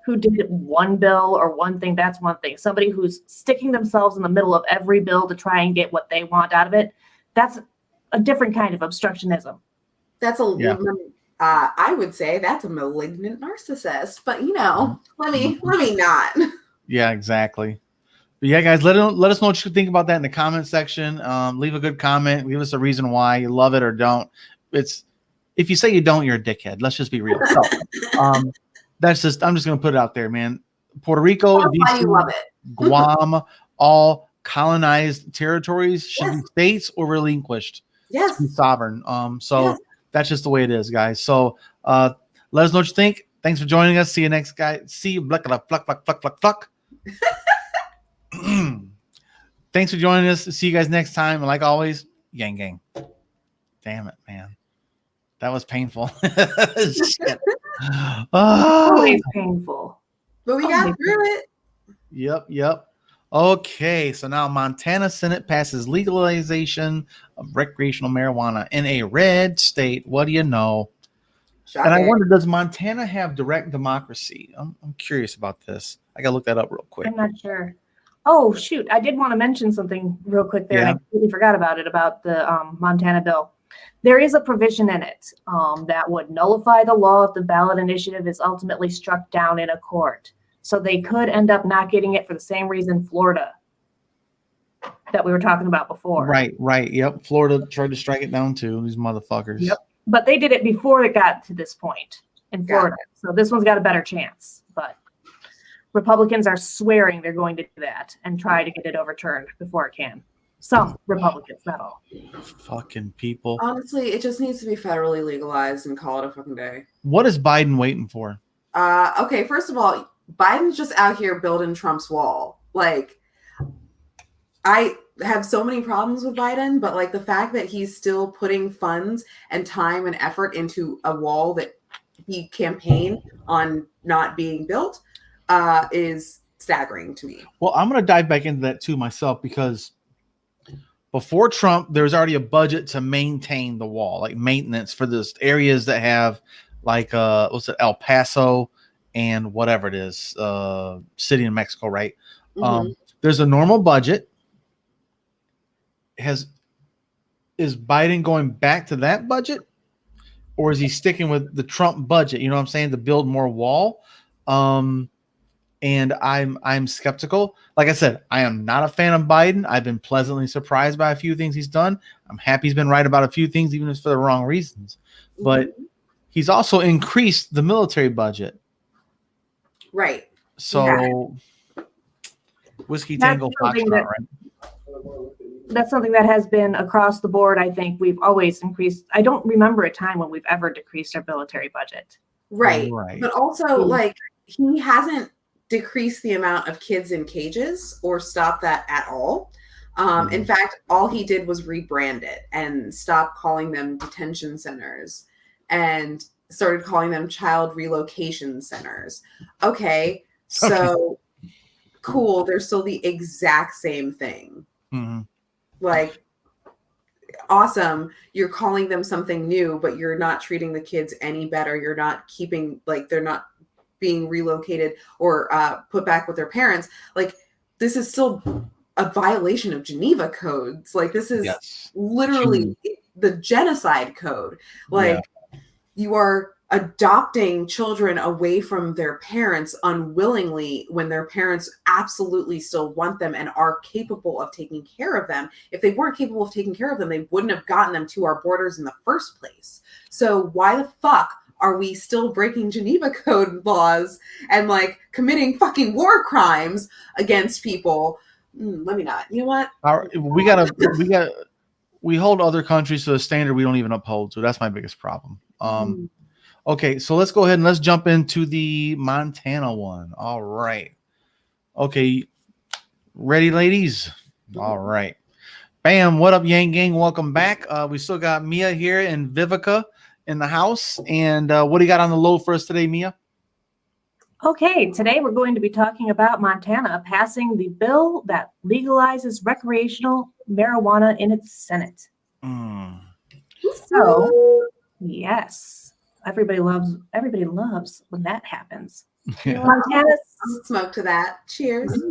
Who did one bill or one thing, that's one thing. Somebody who's sticking themselves in the middle of every bill to try and get what they want out of it, that's a different kind of obstructionism. That's I would say that's a malignant narcissist, but you know, let me not. Yeah, exactly. But yeah, guys, let us know what you think about that in the comment section. Leave a good comment. Leave us a reason why you love it or don't. If you say you don't, you're a dickhead. Let's just be real. So, I'm just going to put it out there, man. Puerto Rico, DC, Guam, all colonized territories should be states or relinquished. Yes. To be sovereign. That's just the way it is, guys. So let us know what you think. Thanks for joining us. See you next guy. See you. Fuck. Thanks for joining us. See you guys next time. And like always, gang gang. Damn it, man. That was painful. Shit. Always painful. But we got through it. Yep. Okay, so now Montana Senate passes legalization of recreational marijuana in a red state. What do you know? And I wonder, does Montana have direct democracy? I'm curious about this. I got to look that up real quick. I'm not sure. Oh, shoot. I did want to mention something real quick there. And I completely forgot about it, about the Montana bill. There is a provision in it that would nullify the law if the ballot initiative is ultimately struck down in a court. So they could end up not getting it for the same reason Florida that we were talking about before. Right. Yep. Florida tried to strike it down too. These motherfuckers. Yep. but they did it before it got to this point in Got Florida. So this one's got a better chance. But Republicans are swearing they're going to do that and try to get it overturned before it can. Some Republicans, not all. Fucking people. Honestly, it just needs to be federally legalized and call it a fucking day. What is Biden waiting for? Okay, first of all, Biden's just out here building Trump's wall. Like, I have so many problems with Biden, but like the fact that he's still putting funds and time and effort into a wall that he campaigned on not being built is staggering to me. Well, I'm going to dive back into that too myself, because before Trump, there's already a budget to maintain the wall, like maintenance for those areas that have like what's it, El Paso and whatever it is, city in Mexico, right? Mm-hmm. There's a normal budget. Is Biden going back to that budget, or is he sticking with the Trump budget? You know what I'm saying? To build more wall. And I'm skeptical. Like I said, I am not a fan of Biden. I've been pleasantly surprised by a few things he's done. I'm happy he's been right about a few things, even if it's for the wrong reasons. But he's also increased the military budget. Right. So Whiskey Tango Foxtrot, right? That's something that has been across the board. I think we've always increased. I don't remember a time when we've ever decreased our military budget. Right. But also, like, he hasn't decreased the amount of kids in cages or stop that at all. In fact, all he did was rebrand it and stop calling them detention centers and started calling them child relocation centers. Okay, so cool. They're still the exact same thing. Like, awesome. You're calling them something new, but you're not treating the kids any better. You're not keeping, like, they're not being relocated or put back with their parents. Like, this is still a violation of Geneva codes. Like, this is literally the genocide code. Like, you are adopting children away from their parents unwillingly when their parents absolutely still want them and are capable of taking care of them. If they weren't capable of taking care of them, they wouldn't have gotten them to our borders in the first place. So why the fuck are we still breaking Geneva Code laws and like committing fucking war crimes against people? Let me not. You know what? We hold other countries to a standard we don't even uphold. So that's my biggest problem. Okay, so let's go ahead and let's jump into the Montana one. All right. Okay. Ready, ladies? All right. Bam. What up, Yang Gang? Welcome back. We still got Mia here and Vivica in the house. And what do you got on the low for us today, Mia? Okay, today we're going to be talking about Montana passing the bill that legalizes recreational marijuana in its Senate. So, yes. Everybody loves when that happens. Montana, smoke to that. Cheers.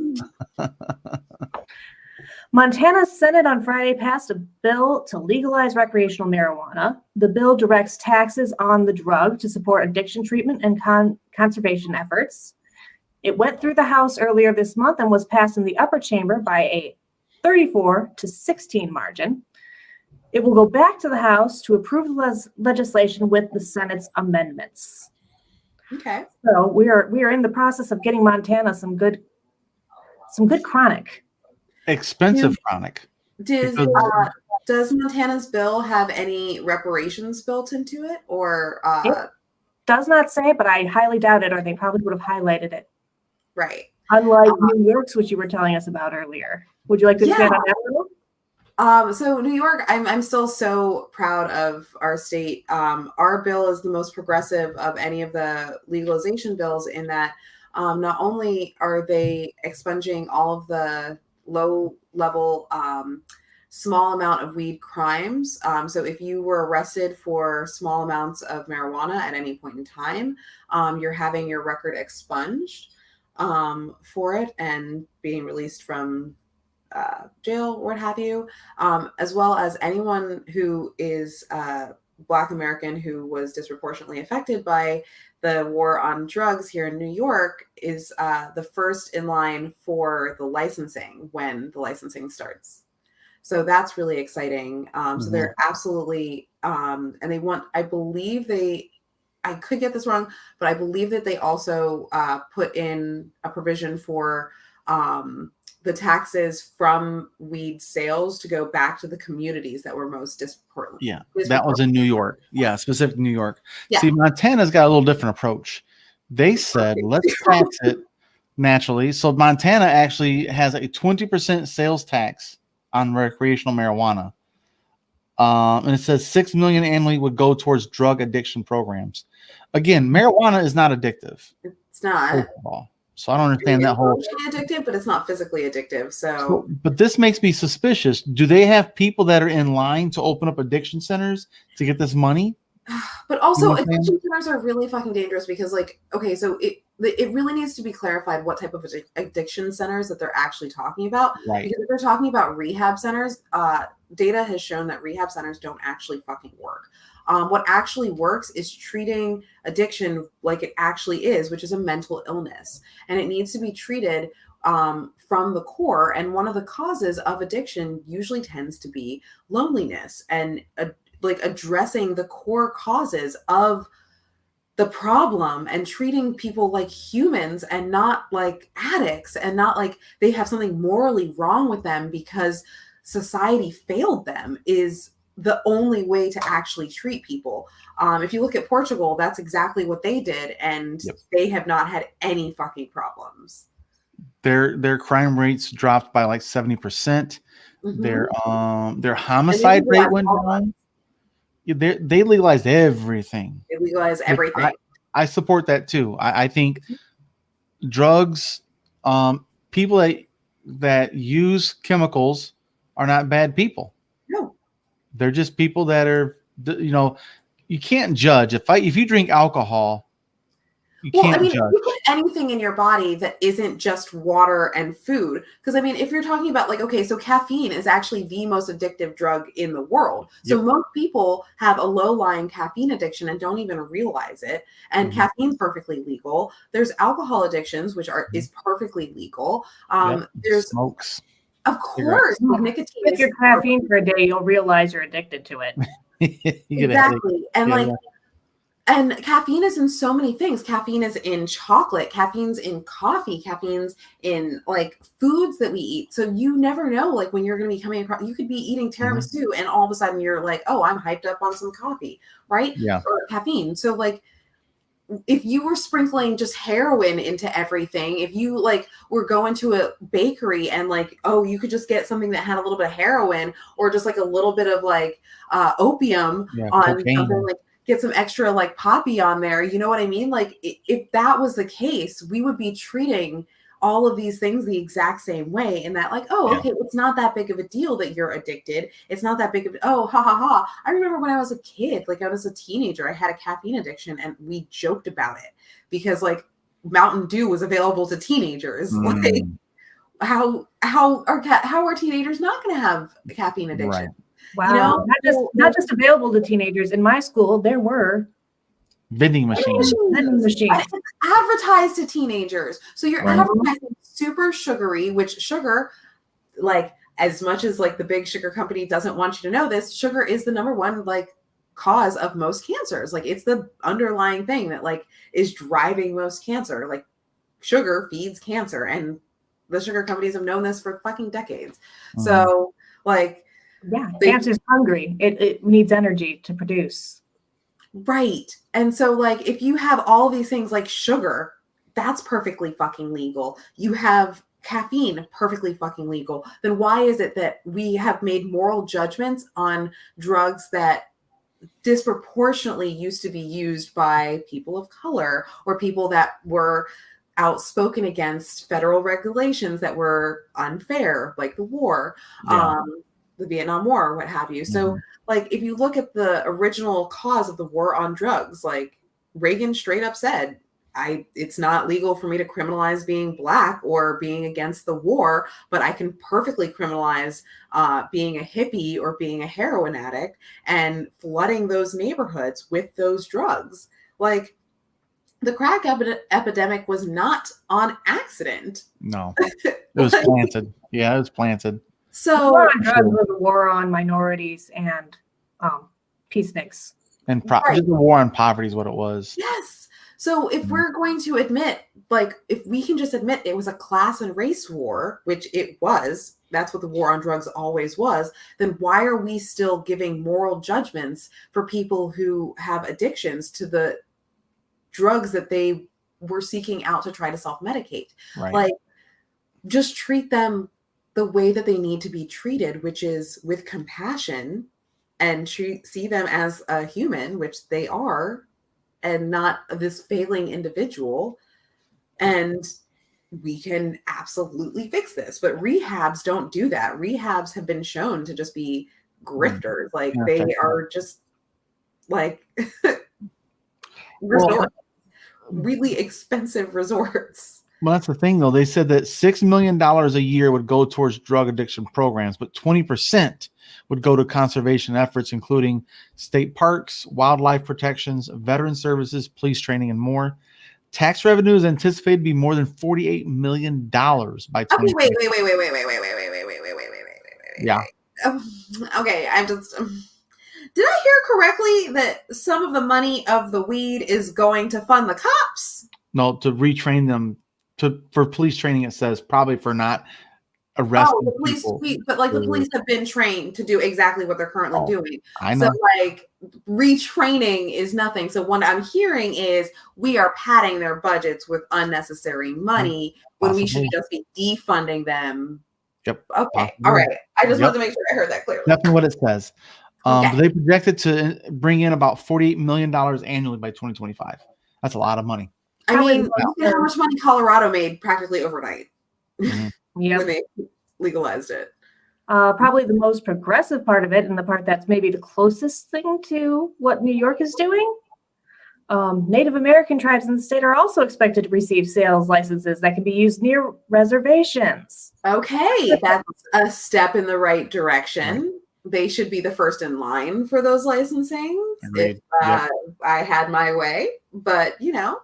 Montana's Senate on Friday passed a bill to legalize recreational marijuana. The bill directs taxes on the drug to support addiction treatment and conservation efforts. It went through the House earlier this month and was passed in the upper chamber by a 34-16 margin. It will go back to the House to approve the legislation with the Senate's amendments. Okay. So we are in the process of getting Montana some good chronic. Expensive chronic. Does Montana's bill have any reparations built into it, or it does not say, but I highly doubt it, or they probably would have highlighted it. Right. Unlike New York's, which you were telling us about earlier. Would you like to expand on that a little? So New York, I'm still so proud of our state. Our bill is the most progressive of any of the legalization bills in that not only are they expunging all of the low level, small amount of weed crimes. So if you were arrested for small amounts of marijuana at any point in time, you're having your record expunged for it and being released from jail, or what have you, as well as anyone who is Black American who was disproportionately affected by the war on drugs here in New York is the first in line for the licensing when the licensing starts. So that's really exciting. So they're absolutely, and they want, I believe I could get this wrong, but I believe that they also put in a provision for the taxes from weed sales to go back to the communities that were most disproportionate. Yeah, that was in New York. Yeah, specific New York. Yeah. See, Montana's got a little different approach. They said, let's tax it naturally. So Montana actually has a 20% sales tax on recreational marijuana. And it says 6 million annually would go towards drug addiction programs. Again, marijuana is not addictive. It's not. First of all. So I don't understand that whole addictive, but it's not physically addictive. So, but this makes me suspicious. Do they have people that are in line to open up addiction centers to get this money? But also, addiction centers are really fucking dangerous because, like, okay, so it really needs to be clarified what type of addiction centers that they're actually talking about. Right. Because if they're talking about rehab centers, data has shown that rehab centers don't actually fucking work. What actually works is treating addiction like it actually is, which is a mental illness. And it needs to be treated from the core. And one of the causes of addiction usually tends to be loneliness and like addressing the core causes of the problem and treating people like humans and not like addicts and not like they have something morally wrong with them because society failed them is the only way to actually treat people. If you look at Portugal, that's exactly what they did, and they have not had any fucking problems. Their crime rates dropped by like 70%. Their homicide rate went down. They legalized everything. They legalized everything. I support that too. I think drugs, people that use chemicals are not bad people. No. They're just people that are, you can't judge. If you drink alcohol, you can't judge. You put anything in your body that isn't just water and food. Because, I mean, if you're talking about like, okay, so caffeine is actually the most addictive drug in the world. So most people have a low-lying caffeine addiction and don't even realize it. And caffeine's perfectly legal. There's alcohol addictions, which is perfectly legal. There's smokes. Of course, nicotine. With your caffeine for a day, you'll realize you're addicted to it. Exactly, and and caffeine is in so many things. Caffeine is in chocolate. Caffeine's in coffee. Caffeine's in like foods that we eat. So you never know, like when you're going to be coming across. You could be eating tiramisu, and all of a sudden you're like, "Oh, I'm hyped up on some coffee," right? Yeah. Or caffeine. So like, if you were sprinkling just heroin into everything, if you like were going to a bakery and like, oh, you could just get something that had a little bit of heroin or just like a little bit of like opium on something, like get some extra like poppy on there. You know what I mean? Like if that was the case, we would be treating all of these things the exact same way, in that like, oh, okay, it's not that big of a deal that you're addicted. It's not that big of ha ha ha. I remember when I was a kid, like I was a teenager, I had a caffeine addiction and we joked about it because like Mountain Dew was available to teenagers. Like how are teenagers not going to have a caffeine addiction? Right. Wow. Not just available to teenagers. In my school, there were vending machines. Advertised to teenagers. So you're advertising super sugary, which sugar, like as much as like the big sugar company doesn't want you to know this, sugar is the number one like cause of most cancers. Like it's the underlying thing that like is driving most cancer. Like sugar feeds cancer, and the sugar companies have known this for fucking decades. So like, cancer's hungry. It needs energy to produce. Right. And so like if you have all these things like sugar, that's perfectly fucking legal. You have caffeine, perfectly fucking legal. Then why is it that we have made moral judgments on drugs that disproportionately used to be used by people of color or people that were outspoken against federal regulations that were unfair, like the war, the Vietnam War, what have you. So like, if you look at the original cause of the war on drugs, like Reagan straight up said, it's not legal for me to criminalize being Black or being against the war, but I can perfectly criminalize being a hippie or being a heroin addict and flooding those neighborhoods with those drugs. Like the crack epidemic was not on accident. No, it was planted. Yeah, it was planted. So war on drugs was a war on minorities and peaceniks. And Right. just the war on poverty is what it was. yes. So if we're going to admit, like, if we can just admit it was a class and race war, which it was, that's what the war on drugs always was, then why are we still giving moral judgments for people who have addictions to the drugs that they were seeking out to try to self-medicate? Right. Like, just treat them the way that they need to be treated, which is with compassion, and see them as a human, which they are, and not this failing individual. And we can absolutely fix this. But rehabs don't do that. Rehabs have been shown to just be grifters. Like, they are just like really expensive resorts. Well, that's the thing, though. They said that $6 million a year would go towards drug addiction programs, but 20% would go to conservation efforts, including state parks, wildlife protections, veteran services, police training, and more. Tax revenue is anticipated to be more than $48 million by 2020. Okay, wait. Yeah. Okay, I'm just. Did I hear correctly that some of the money of the weed is going to fund the cops? No, to retrain them for police training. It says probably for not arresting the police, people. but like the police have been trained to do exactly what they're currently doing. I know. So like retraining is nothing. So what I'm hearing is we are padding their budgets with unnecessary money when we should just be defunding them. Yep. Okay. All right. I just wanted to make sure I heard that clearly. Definitely what it says. Okay. But they projected to bring in about $48 million annually by 2025. That's a lot of money. I mean, look at how much money Colorado made practically overnight when they legalized it. Probably the most progressive part of it, and the part that's maybe the closest thing to what New York is doing. Native American tribes in the state are also expected to receive sales licenses that can be used near reservations. Okay, that's a step in the right direction. They should be the first in line for those licensing if I had my way. But, you know,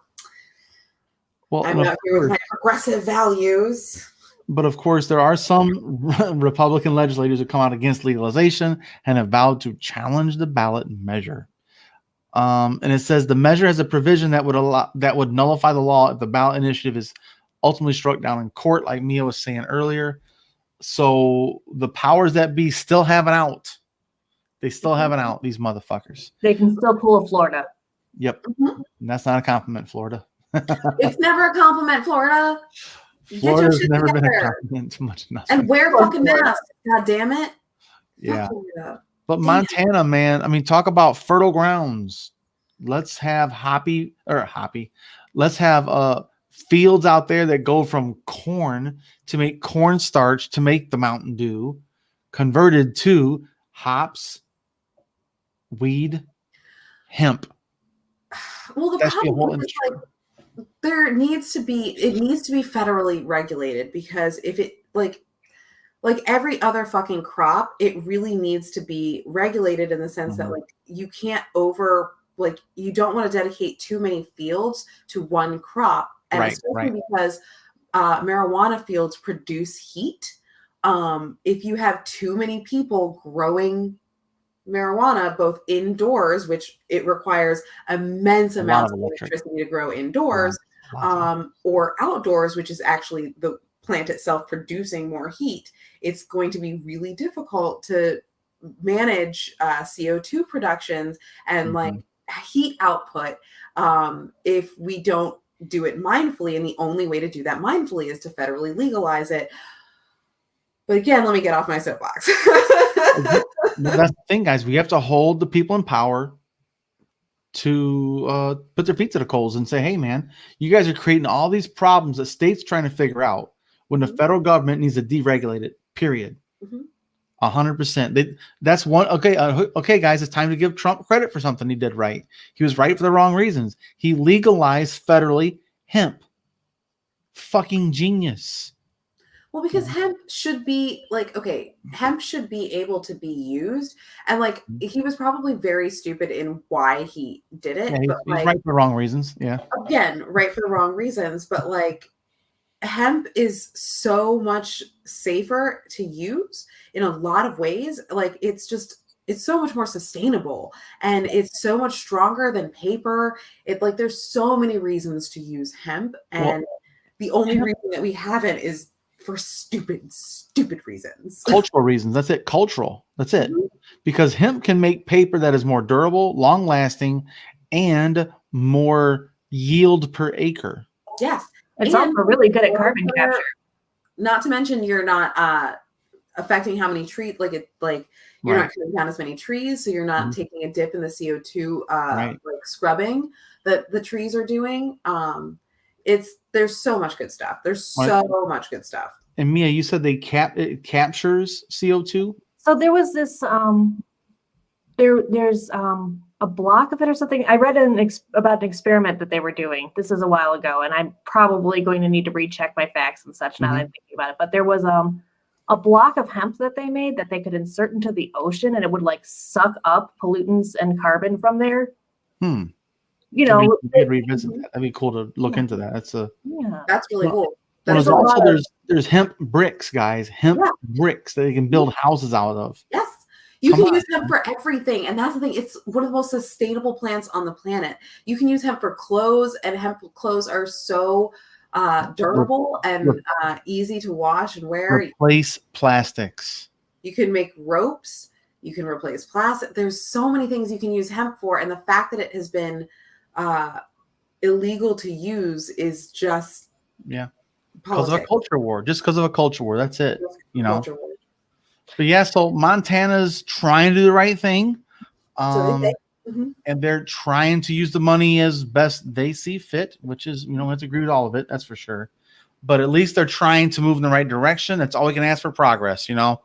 I'm out here with my progressive values. But of course, there are some Republican legislators who come out against legalization and have vowed to challenge the ballot measure. And it says the measure has a provision that would nullify the law if the ballot initiative is ultimately struck down in court, like Mia was saying earlier. So the powers that be still have an out. They still have an out, these motherfuckers. They can still pull a Florida. Yep. And that's not a compliment, Florida. It's never a compliment, Florida. Florida's never been a compliment too much. And wear fucking masks. God damn it. Yeah. But Montana, man, I mean, talk about fertile grounds. Let's have let's have fields out there that go from corn to make cornstarch to make the Mountain Dew, converted to hops, weed, hemp. Well, the problem is it needs to be federally regulated, because if it like every other fucking crop, it really needs to be regulated in the sense that like you can't you don't want to dedicate too many fields to one crop. And especially because marijuana fields produce heat. If you have too many people growing marijuana, both indoors, which it requires immense amounts of electricity to grow indoors, or outdoors, which is actually the plant itself producing more heat, it's going to be really difficult to manage CO2 productions and like heat output if we don't do it mindfully. And the only way to do that mindfully is to federally legalize it. But again, let me get off my soapbox. That's the thing, guys. We have to hold the people in power to put their feet to the coals and say, hey, man, you guys are creating all these problems that states trying to figure out when the federal government needs to deregulate it, period. 100%. That's one. Okay, guys, it's time to give Trump credit for something he did right. He was right for the wrong reasons. He legalized federally hemp. Fucking genius. Well, because hemp should be hemp should be able to be used. And like, he was probably very stupid in why he did it. Yeah, but he's right for the wrong reasons. Yeah. Again, right for the wrong reasons. But like, hemp is so much safer to use in a lot of ways. Like it's so much more sustainable, and it's so much stronger than paper. There's so many reasons to use hemp, and the only reason that we haven't is for stupid reasons. Cultural reasons. That's it. Cultural. That's it. Because hemp can make paper that is more durable, long lasting, and more yield per acre. Yes. It's also really good at carbon capture. Not to mention you're not affecting how many trees, you're not cutting down as many trees, so you're not taking a dip in the CO2 like scrubbing that the trees are doing. There's so much good stuff. There's so much good stuff. And Mia, you said it captures CO2? So there was this there's a block of it or something. I read about an experiment that they were doing. This is a while ago, and I'm probably going to need to recheck my facts and such now that I'm thinking about it. But there was a block of hemp that they made that they could insert into the ocean, and it would like suck up pollutants and carbon from there. You know, revisit that. That'd be cool to look into that. That's really cool. There's hemp bricks, guys. Hemp bricks that they can build houses out of. Yes. You can use hemp for everything. And that's the thing. It's one of the most sustainable plants on the planet. You can use hemp for clothes, and hemp clothes are so durable and easy to wash and wear. Replace plastics. You can make ropes. You can replace plastic. There's so many things you can use hemp for. And the fact that it has been illegal to use is just because of a culture war. Just because of a culture war. That's it. You know. But yeah, so Montana's trying to do the right thing. And they're trying to use the money as best they see fit, which is, you know, let's agree with all of it. That's for sure. But at least they're trying to move in the right direction. That's all we can ask for progress, you know.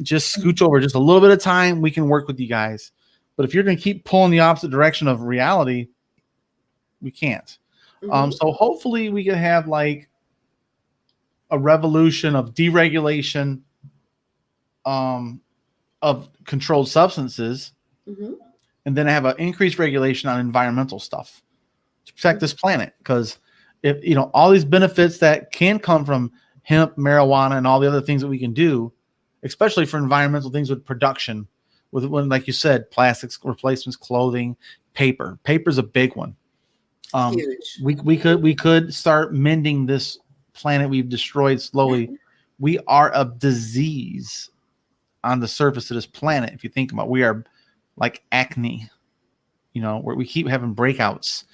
Just scooch over just a little bit of time. We can work with you guys. But if you're going to keep pulling the opposite direction of reality, we can't. So hopefully we can have like a revolution of deregulation of controlled substances, and then have an increased regulation on environmental stuff to protect this planet. Because if you know all these benefits that can come from hemp, marijuana, and all the other things that we can do, especially for environmental things with production, when like you said, plastics replacements, clothing, paper. Paper's a big one. Huge. We could start mending this planet we've destroyed slowly. We are a disease on the surface of this planet. If you think about it, we are like acne, you know, where we keep having breakouts,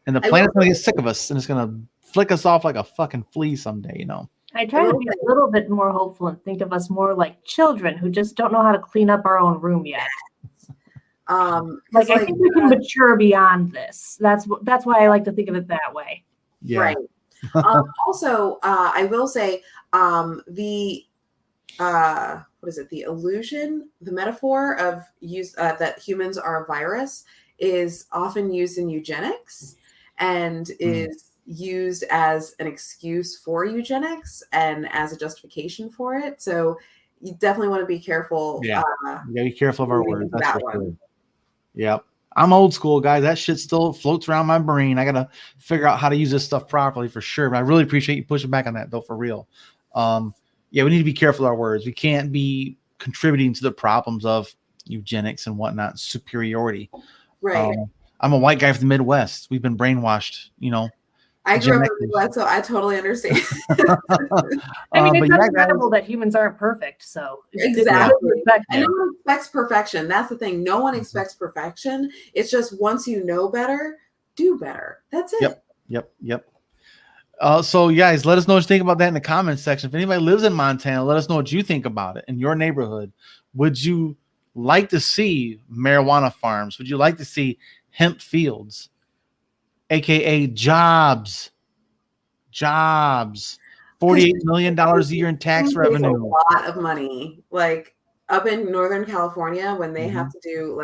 and the planet's gonna get sick of us, and it's gonna flick us off like a fucking flea someday, you know. I try to be a little bit more hopeful and think of us more like children who just don't know how to clean up our own room yet. I think we can mature beyond this. That's why I like to think of it that way. Yeah. Right. Also, I will say the illusion, the metaphor of that humans are a virus is often used in eugenics and is used as an excuse for eugenics and as a justification for it. So you definitely want to be careful. Yeah, be careful of our words. That's for sure. Yep. I'm old school, guys. That shit still floats around my brain. I got to figure out how to use this stuff properly for sure. But I really appreciate you pushing back on that, though, for real. We need to be careful with our words. We can't be contributing to the problems of eugenics and whatnot, superiority. Right. I'm a white guy from the Midwest. We've been brainwashed, you know. I grew up in the Midwest, so I totally understand. I mean, it's understandable that humans aren't perfect, so exactly. And no one expects perfection. That's the thing. No one expects perfection. It's just once you know better, do better. That's it. Yep. So guys, let us know what you think about that in the comments section. If anybody lives in Montana, let us know what you think about it in your neighborhood. Would you like to see marijuana farms? Would you like to see hemp fields? AKA jobs, $48 million a year in tax revenue. A lot of money. Like up in Northern California, when they have to do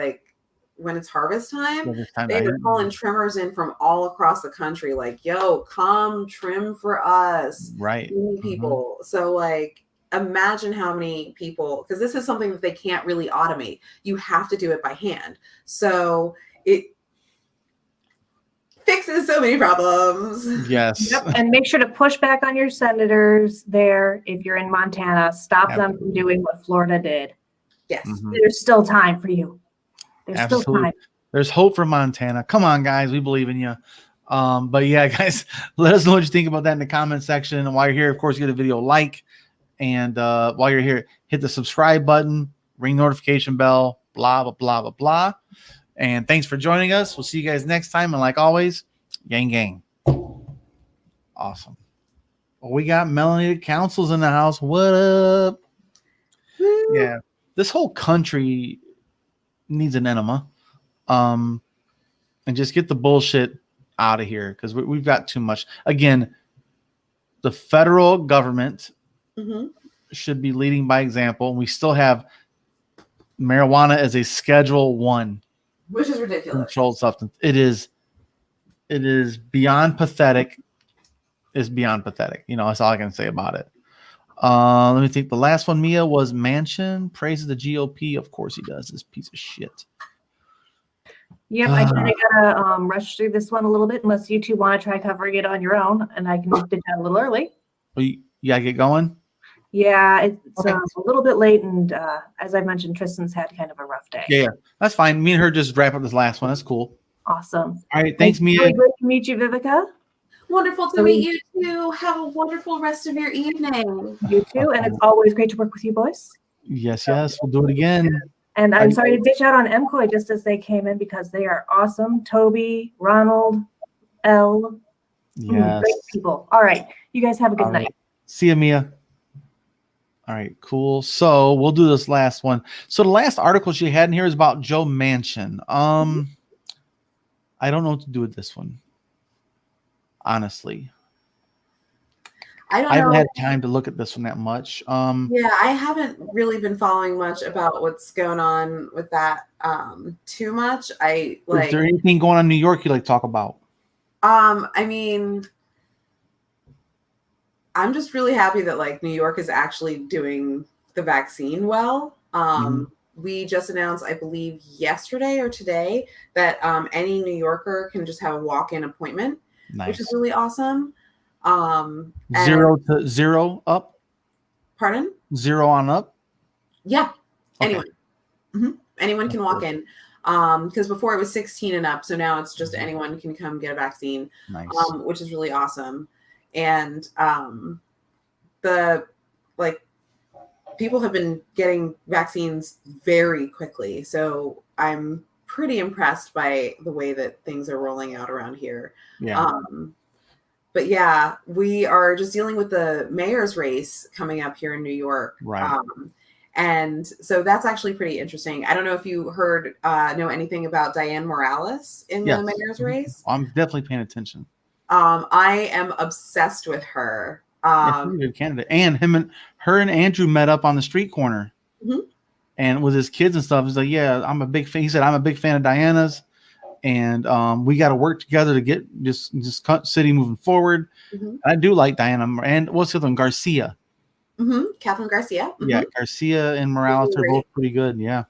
when it's harvest time, they were calling trimmers in from all across the country. Like, yo, come trim for us. Right. People. So imagine how many people, because this is something that they can't really automate. You have to do it by hand. So fixes so many problems. Yes. Yep. And make sure to push back on your senators there. If you're in Montana, stop them from doing what Florida did. Yes. There's still time for you. There's Absolutely. still time. There's hope for Montana. Come on, guys. We believe in you. But yeah, guys, let us know what you think about that in the comment section. And while you're here, of course, give the video a like. And while you're here, hit the subscribe button, ring notification bell, blah, blah, blah, blah, blah. And thanks for joining us. We'll see you guys next time. And like always, gang, gang. Awesome. Well, we got Melanie Councils in the house. What up? Woo. Yeah. This whole country needs an enema. And just get the bullshit out of here because we've got too much. Again, the federal government should be leading by example. We still have marijuana as a Schedule 1, which is ridiculous. Controlled substance. It is beyond pathetic. It's beyond pathetic. You know, that's all I can say about it. Let me think. The last one, Mia, was Manchin praises the GOP. Of course he does. This piece of shit. Yep, I kind of gotta rush through this one a little bit, unless you two want to try covering it on your own, and I can get out a little early. Well, you gotta get going. Yeah, it's a little bit late, and as I mentioned, Tristan's had kind of a rough day. Yeah, that's fine. Me and her just wrap up this last one. That's cool. Awesome. All right, thanks, Mia. Really great to meet you, Vivica. Wonderful to meet you too. Have a wonderful rest of your evening. You too, and it's always great to work with you boys. Yes, we'll do it again. And I'm sorry to ditch out on MCOY just as they came in because they are awesome. Toby, Ronald, L. Yes. Great people. All right. You guys have a good night. See you, Mia. All right, cool. So we'll do this last one. So the last article she had in here is about Joe Manchin. I don't know what to do with this one. Honestly. I haven't had time to look at this one that much. Yeah, I haven't really been following much about what's going on with that too much. Is there anything going on in New York you like to talk about? I mean, I'm just really happy that like New York is actually doing the vaccine well. We just announced, I believe yesterday or today, that any New Yorker can just have a walk-in appointment, which is really awesome. 0 to 0 up. Pardon? 0 on up. Yeah. Okay. Anyone. Anyone can walk in. Because before it was 16 and up, so now it's just anyone can come get a vaccine. Nice. Which is really awesome. And people have been getting vaccines very quickly, so I'm pretty impressed by the way that things are rolling out around here. Yeah. But yeah, we are just dealing with the mayor's race coming up here in New York. Right. And so that's actually pretty interesting. I don't know if you know anything about Diane Morales in the mayor's race. I'm definitely paying attention. I am obsessed with her. Good candidate. And her and Andrew met up on the street corner. And with his kids and stuff, he's like, yeah, I'm a big fan. He said, I'm a big fan of Diana's. And we got to work together to get this city moving forward. I do like Diana. And what's the other one? Garcia. Catherine Garcia. Yeah, Garcia and Morales are both pretty good. Yeah.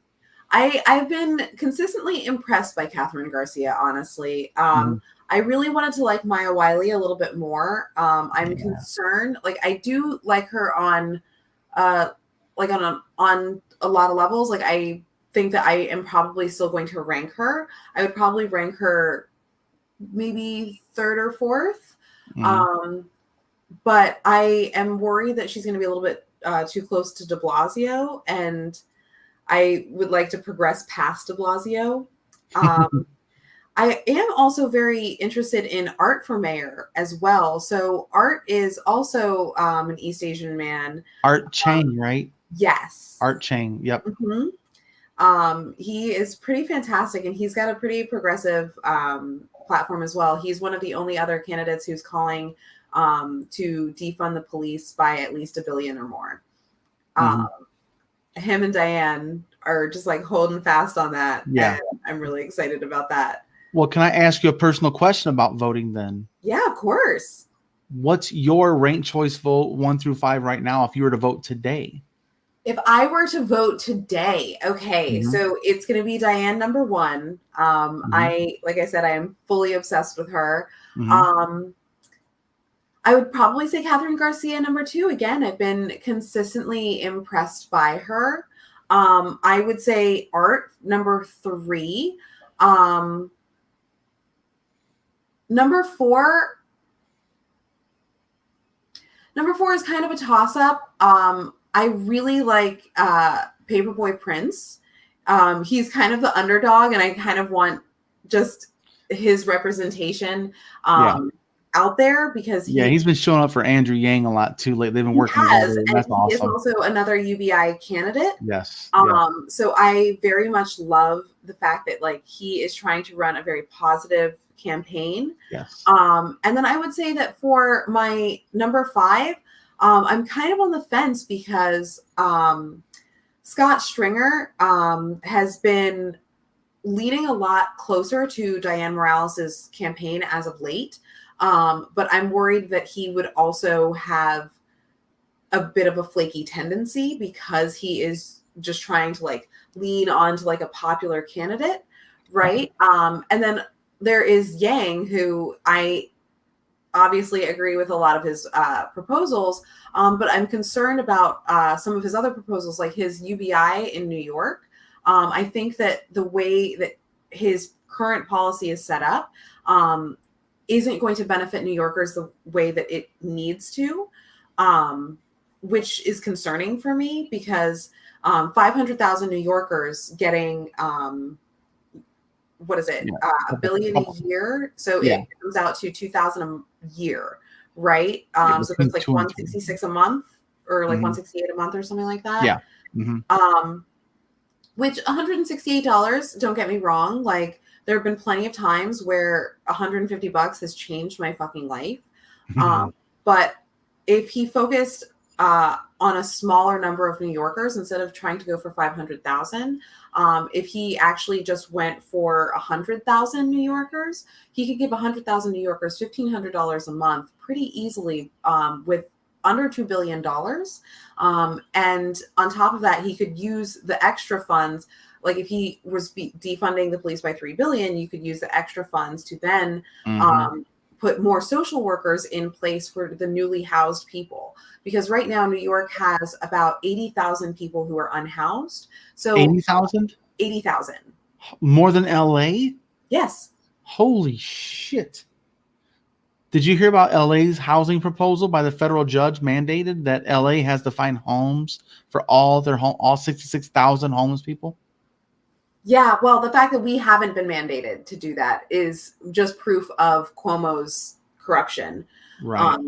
I've been consistently impressed by Catherine Garcia, honestly. I really wanted to like Maya Wiley a little bit more. I'm concerned. Like I do like her on a lot of levels. Like I think that I am probably still going to rank her. I would probably rank her maybe 3rd or 4th. But I am worried that she's going to be a little bit too close to de Blasio, and I would like to progress past de Blasio. I am also very interested in Art for mayor as well. So Art is also an East Asian man. Art Chang, right? Yes. Art Chang. Yep. He is pretty fantastic, and he's got a pretty progressive platform as well. He's one of the only other candidates who's calling to defund the police by at least $1 billion or more. Him and Diane are just like holding fast on that. Yeah. And I'm really excited about that. Well, can I ask you a personal question about voting then? Yeah, of course. What's your ranked choice vote 1 through 5 right now if you were to vote today? If I were to vote today, okay, Mhm. so it's going to be Diane number one. Like I said, I am fully obsessed with her. Mhm. I would probably say Catherine Garcia number two. Again, I've been consistently impressed by her. I would say Art number three. Number four. Number four is kind of a toss up. I really like Paperboy Prince. He's kind of the underdog, and I kind of want just his representation Yeah. out there because Yeah, he's been showing up for Andrew Yang a lot too. Like they've been working together, and and that's he is awesome. also another UBI candidate. Yes. So I very much love the fact that like he is trying to run a very positive campaign. Yes. And then I would say that for my number five, I'm kind of on the fence because Scott Stringer has been leaning a lot closer to Diane Morales' campaign as of late. But I'm worried that he would also have a bit of a flaky tendency because he is just trying to like lean on to like a popular candidate, right? And then there is Yang, who I obviously agree with a lot of his proposals, but I'm concerned about some of his other proposals, like his UBI in New York. I think that the way that his current policy is set up isn't going to benefit New Yorkers the way that it needs to, which is concerning for me because 500,000 New Yorkers getting what is it? Yeah. $1 billion a year. So Yeah. it comes out to 2,000 a year, right? Yeah, So it's like 2 and 3. 166 a month or like Mhm. 168 a month or something like that. Yeah. Which $168, don't get me wrong, like there have been plenty of times where $150 has changed my fucking life. But if he focused on a smaller number of New Yorkers instead of trying to go for 500,000, if he actually just went for 100,000 New Yorkers, he could give 100,000 New Yorkers $1,500 a month pretty easily with under $2 billion. And on top of that, he could use the extra funds. Like if he was defunding the police by $3 billion, you could use the extra funds to then put more social workers in place for the newly housed people. Because right now, New York has about 80,000 people who are unhoused. So 80,000? 80,000. More than LA? Yes. Holy shit. Did you hear about LA's housing proposal by the federal judge mandated that LA has to find homes for all 66,000 homeless people? Yeah, well, the fact that we haven't been mandated to do that is just proof of Cuomo's corruption. Right.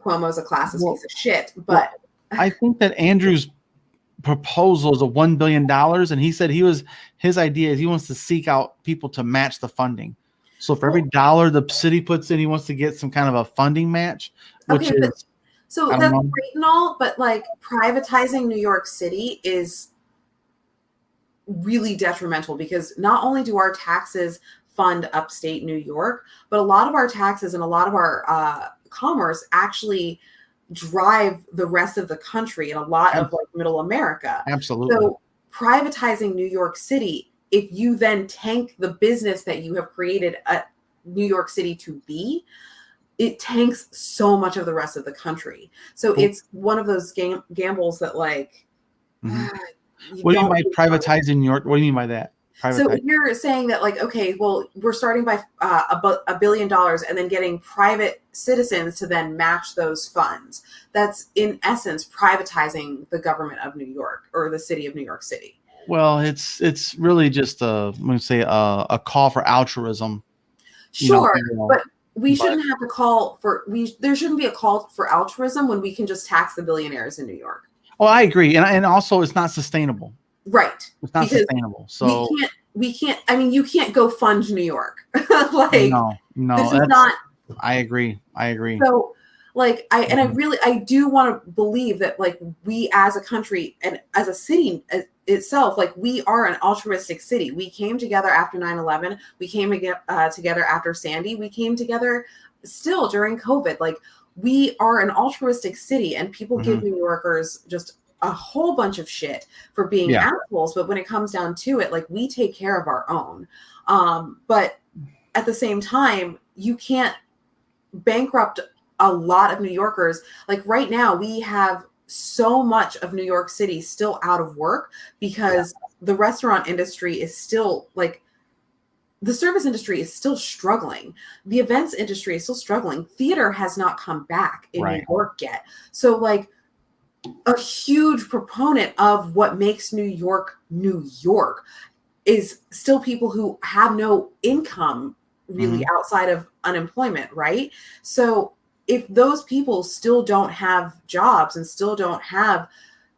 Cuomo's a classist piece of shit. But I think that Andrew's proposal is $1 billion, and he said his idea is he wants to seek out people to match the funding. So for every dollar the city puts in, he wants to get some kind of a funding match, which okay, is so that's great and all, but like privatizing New York City is really detrimental because not only do our taxes fund upstate New York, but a lot of our taxes and a lot of our commerce actually drive the rest of the country and a lot of like middle America. Absolutely. So privatizing New York City, if you then tank the business that you have created at New York City to be, it tanks so much of the rest of the country. So it's one of those gambles that like, what do you mean by privatizing New York? What do you mean by that? So you're saying that like, okay, well, we're starting by $1 billion and then getting private citizens to then match those funds. That's in essence privatizing the government of New York or the city of New York City. Well, it's really just a call for altruism. Sure, but we shouldn't have to call for there shouldn't be a call for altruism when we can just tax the billionaires in New York. Oh, I agree, and also it's not sustainable. Right. It's not sustainable. So we can't. I mean, you can't go fund New York. Like no, this is not. I agree. So, like, I do want to believe that, like, we as a country and as a city itself, like, we are an altruistic city. We came together after 9/11. We came together after Sandy. We came together still during COVID. Like, we are an altruistic city, and people give New Yorkers just a whole bunch of shit for being assholes, but when it comes down to it, like, we take care of our own. But at the same time, you can't bankrupt a lot of New Yorkers. Like, right now, we have so much of New York City still out of work because the restaurant industry is still, like, the service industry is still struggling. The events industry is still struggling. Theater has not come back in New York yet. So, like, a huge proponent of what makes New York is still people who have no income really outside of unemployment, right? So if those people still don't have jobs and still don't have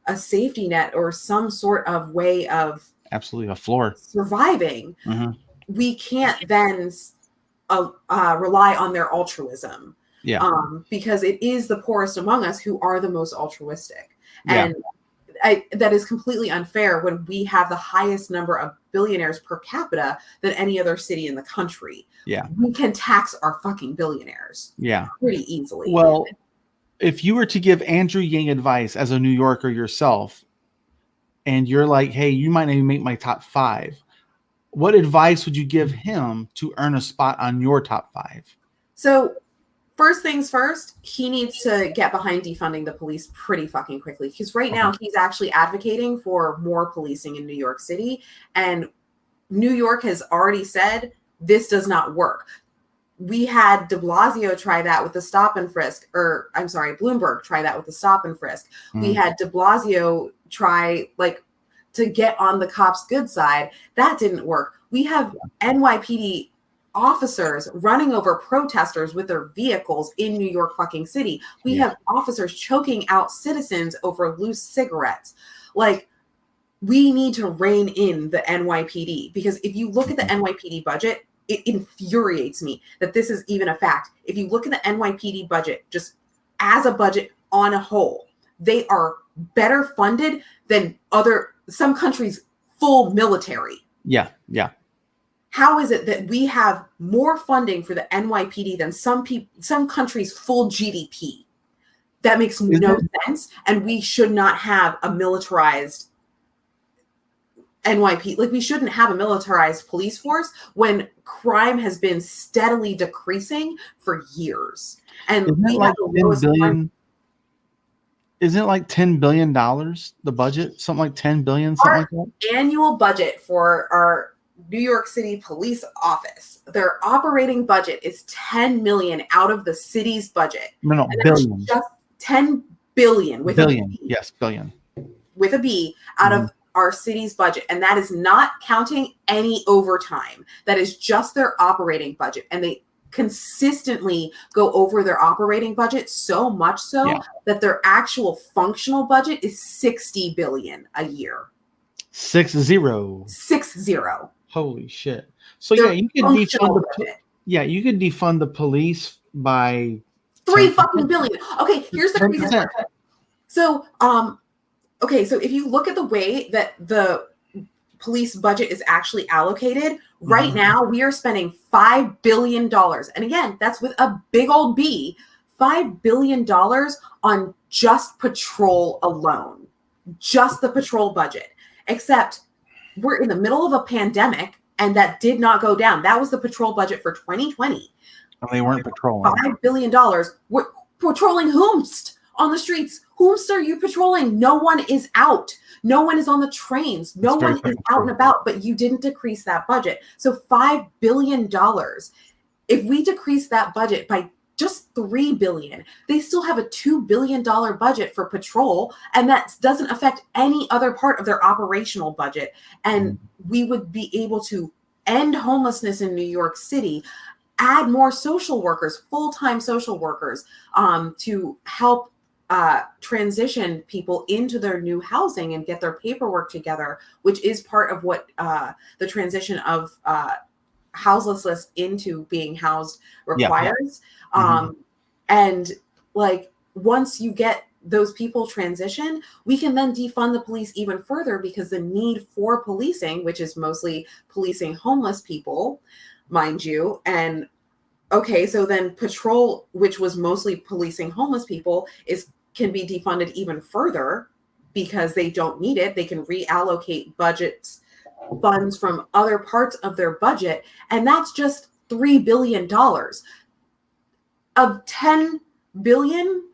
a safety net or some sort of way of absolutely a floor surviving, we can't then rely on their altruism. Because it is the poorest among us who are the most altruistic. And that is completely unfair when we have the highest number of billionaires per capita than any other city in the country. We can tax our fucking billionaires pretty easily. Well, if you were to give Andrew Yang advice as a New Yorker yourself, and you're like, hey, you might not even make my top 5, what advice would you give him to earn a spot on your top 5? So first things first, he needs to get behind defunding the police pretty fucking quickly. Because right now he's actually advocating for more policing in New York City. And New York has already said this does not work. We had de Blasio try that with the stop and frisk, or I'm sorry, Bloomberg try that with the stop and frisk. We had de Blasio try, like, to get on the cops' good side. That didn't work. We have NYPD officers running over protesters with their vehicles in New York fucking City. We have officers choking out citizens over loose cigarettes. Like, we need to rein in the NYPD, because if you look at the NYPD budget, it infuriates me that this is even a fact. If you look at the NYPD budget, just as a budget on a whole, they are better funded than some countries' full military. How is it that we have more funding for the NYPD than some countries' full GDP? That makes no sense. And we should not have a militarized NYPD. Like, we shouldn't have a militarized police force when crime has been steadily decreasing for years. And isn't it like $10 billion the budget? Something like 10 billion, something like that? Annual budget for our New York City police office, their operating budget is 10 million out of the city's budget. No, billion. Just 10 billion with billion. A B. Yes, billion. With a B out of our city's budget. And that is not counting any overtime. That is just their operating budget. And they consistently go over their operating budget, so much so that their actual functional budget is 60 billion a year. 60. 60. Holy shit. So you could defund the police by 3 fucking billion. Okay, here's the crazy part. So so if you look at the way that the police budget is actually allocated, right now we are spending $5 billion. And again, that's with a big old B, $5 billion on just patrol alone, just the patrol budget. Except we're in the middle of a pandemic and that did not go down. That was the patrol budget for 2020. And they weren't patrolling. $5 billion. We're patrolling whomst on the streets. Whomst are you patrolling? No one is out. No one is on the trains. No one is out and about, but you didn't decrease that budget. So $5 billion. If we decrease that budget by just $3 billion, they still have a $2 billion budget for patrol, and that doesn't affect any other part of their operational budget. And we would be able to end homelessness in New York City, add more social workers, full-time social workers, to help transition people into their new housing and get their paperwork together, which is part of what the transition of houselessness into being housed requires. And like, once you get those people transition, we can then defund the police even further, because the need for policing, which is mostly policing homeless people, mind you, and okay, so then patrol, which was mostly policing homeless people, can be defunded even further. because they don't need it. They can reallocate funds from other parts of their budget, and that's just $3 billion. Of 10 billion,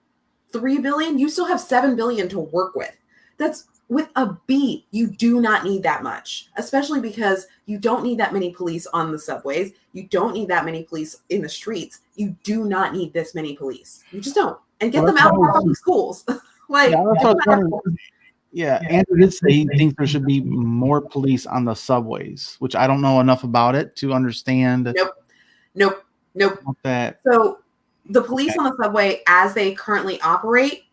3 billion, you still have 7 billion to work with. That's with a B. You do not need that much, especially because you don't need that many police on the subways. You don't need that many police in the streets. You do not need this many police. You just don't. And get them out of our public schools. Like, Andrew did say he thinks there should be more police on the subways, which I don't know enough about it to understand. Nope. That. So the police on the subway, as they currently operate,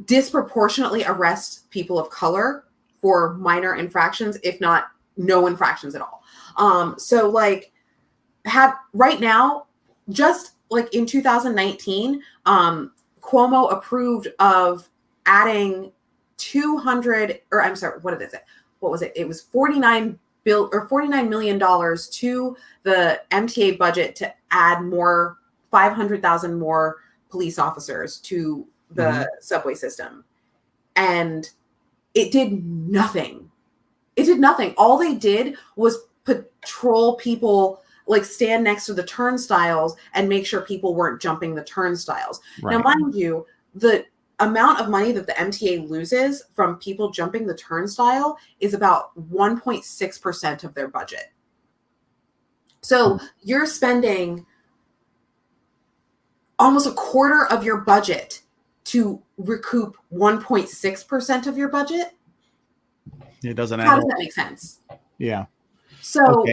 disproportionately arrest people of color for minor infractions, if not no infractions at all. So like right now, just like in 2019, Cuomo approved of adding 200, or I'm sorry, what is it? What was it? It was $49 million to the MTA budget to add 500,000 more police officers to the subway system. And it did nothing. All they did was patrol people, like stand next to the turnstiles and make sure people weren't jumping the turnstiles. Right. Now, mind you, the amount of money that the MTA loses from people jumping the turnstile is about 1.6% of their budget. So you're spending almost a quarter of your budget to recoup 1.6% of your budget. It doesn't. How does that make sense? Yeah. So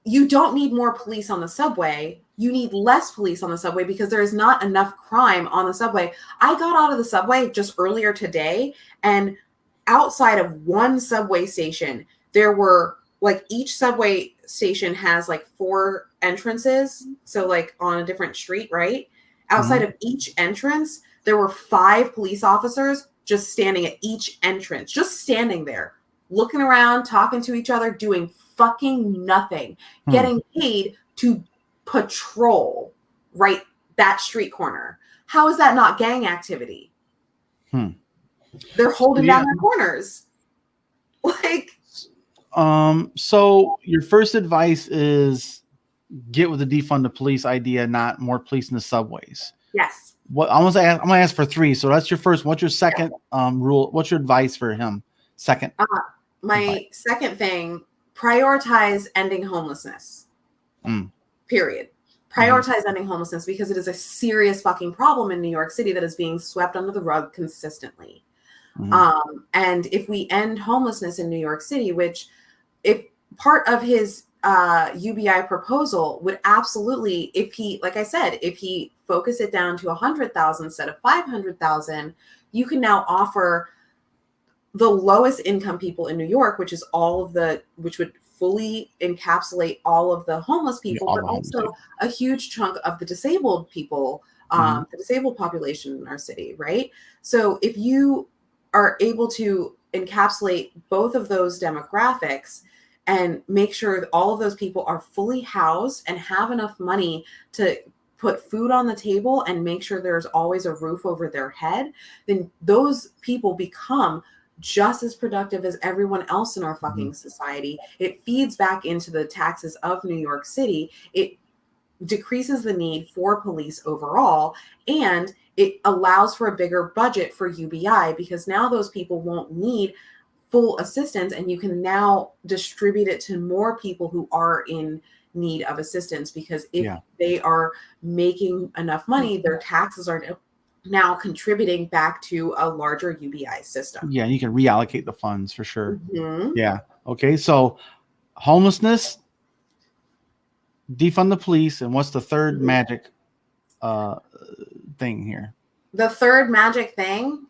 you don't need more police on the subway. You need less police on the subway because there is not enough crime on the subway. I got out of the subway just earlier today, and outside of one subway station, there were like each subway station has like 4 entrances. So like on a different street, right? Outside of each entrance, there were 5 police officers just standing at each entrance, just standing there, looking around, talking to each other, doing fucking nothing, getting paid to patrol right that street corner. How is that not gang activity? They're holding down their corners. Like, so your first advice is get with the defund the police idea, not more police in the subways. Yes. What I'm gonna ask for 3. So that's your first. What's your second rule? What's your advice for him? Second. My second thing: prioritize ending homelessness. Period. Prioritize ending homelessness because it is a serious fucking problem in New York City that is being swept under the rug consistently. And if we end homelessness in New York City, which if part of his UBI proposal would absolutely, if he, like I said, if he focus it down to 100,000 instead of 500,000, you can now offer the lowest income people in New York, which would fully encapsulate all of the homeless people, but also a huge chunk of the disabled people, the disabled population in our city, right? So if you are able to encapsulate both of those demographics and make sure that all of those people are fully housed and have enough money to put food on the table and make sure there's always a roof over their head, then those people become just as productive as everyone else in our fucking society. It feeds back into the taxes of New York City. It decreases the need for police overall, and it allows for a bigger budget for UBI because now those people won't need full assistance, and you can now distribute it to more people who are in need of assistance because if they are making enough money, their taxes are now contributing back to a larger UBI system. Yeah, you can reallocate the funds for sure. Yeah. Okay, so homelessness, defund the police, and what's the third magic thing here? The third magic thing,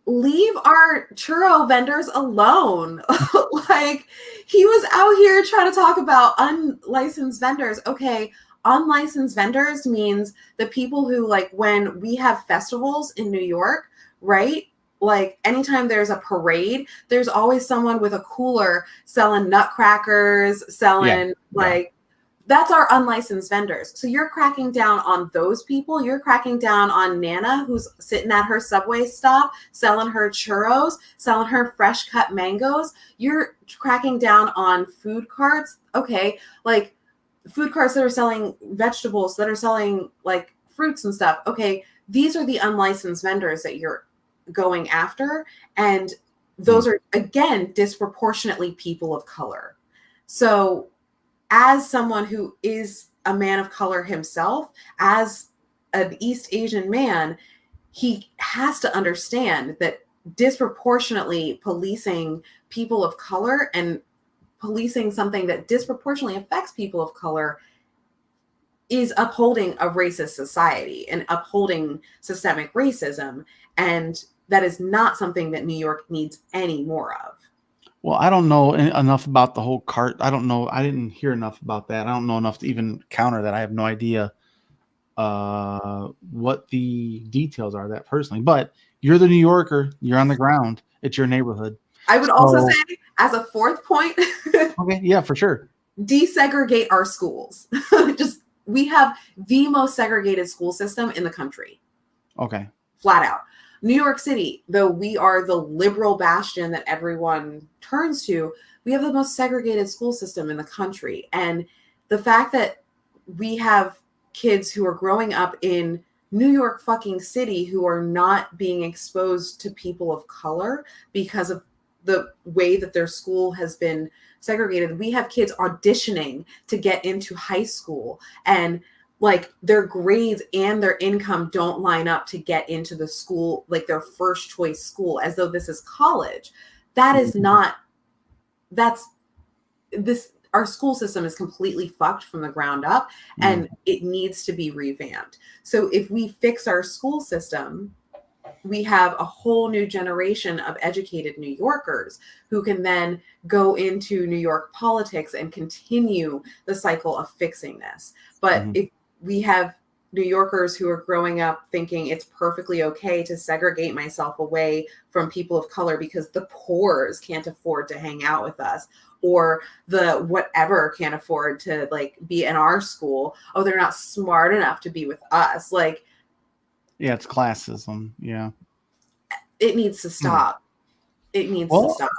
leave our churro vendors alone. Like, he was out here trying to talk about unlicensed vendors. Okay, unlicensed vendors means the people who, like, when we have festivals in New York, right? Like, anytime there's a parade, there's always someone with a cooler selling nutcrackers, selling That's our unlicensed vendors. So you're cracking down on those people. You're cracking down on Nana, who's sitting at her Subway stop, selling her churros, selling her fresh cut mangoes. You're cracking down on food carts. Okay, like food carts that are selling vegetables, that are selling like fruits and stuff. Okay, these are the unlicensed vendors that you're going after. And those are, again, disproportionately people of color. So as someone who is a man of color himself, as an East Asian man, he has to understand that disproportionately policing people of color and policing something that disproportionately affects people of color is upholding a racist society and upholding systemic racism. And that is not something that New York needs any more of. Well, I don't know enough about the whole cart. I don't know. I didn't hear enough about that. I don't know enough to even counter that. I have no idea what the details are that personally. But you're the New Yorker. You're on the ground. It's your neighborhood. I would also say, as a fourth point, okay, yeah, for sure. Desegregate our schools. We have the most segregated school system in the country. Okay. Flat out. New York City, though we are the liberal bastion that everyone turns to, we have the most segregated school system in the country. And the fact that we have kids who are growing up in New York fucking City who are not being exposed to people of color because of the way that their school has been segregated. We have kids auditioning to get into high school, and like their grades and their income don't line up to get into the school, like their first choice school, as though this is college. That is not, our school system is completely fucked from the ground up, and it needs to be revamped. So if we fix our school system, we have a whole new generation of educated New Yorkers who can then go into New York politics and continue the cycle of fixing this. But if we have New Yorkers who are growing up thinking it's perfectly okay to segregate myself away from people of color because the poors can't afford to hang out with us, or the whatever can't afford to like be in our school. Oh, they're not smart enough to be with us. Like, yeah, it's classism. Yeah. It needs to stop. It needs to stop.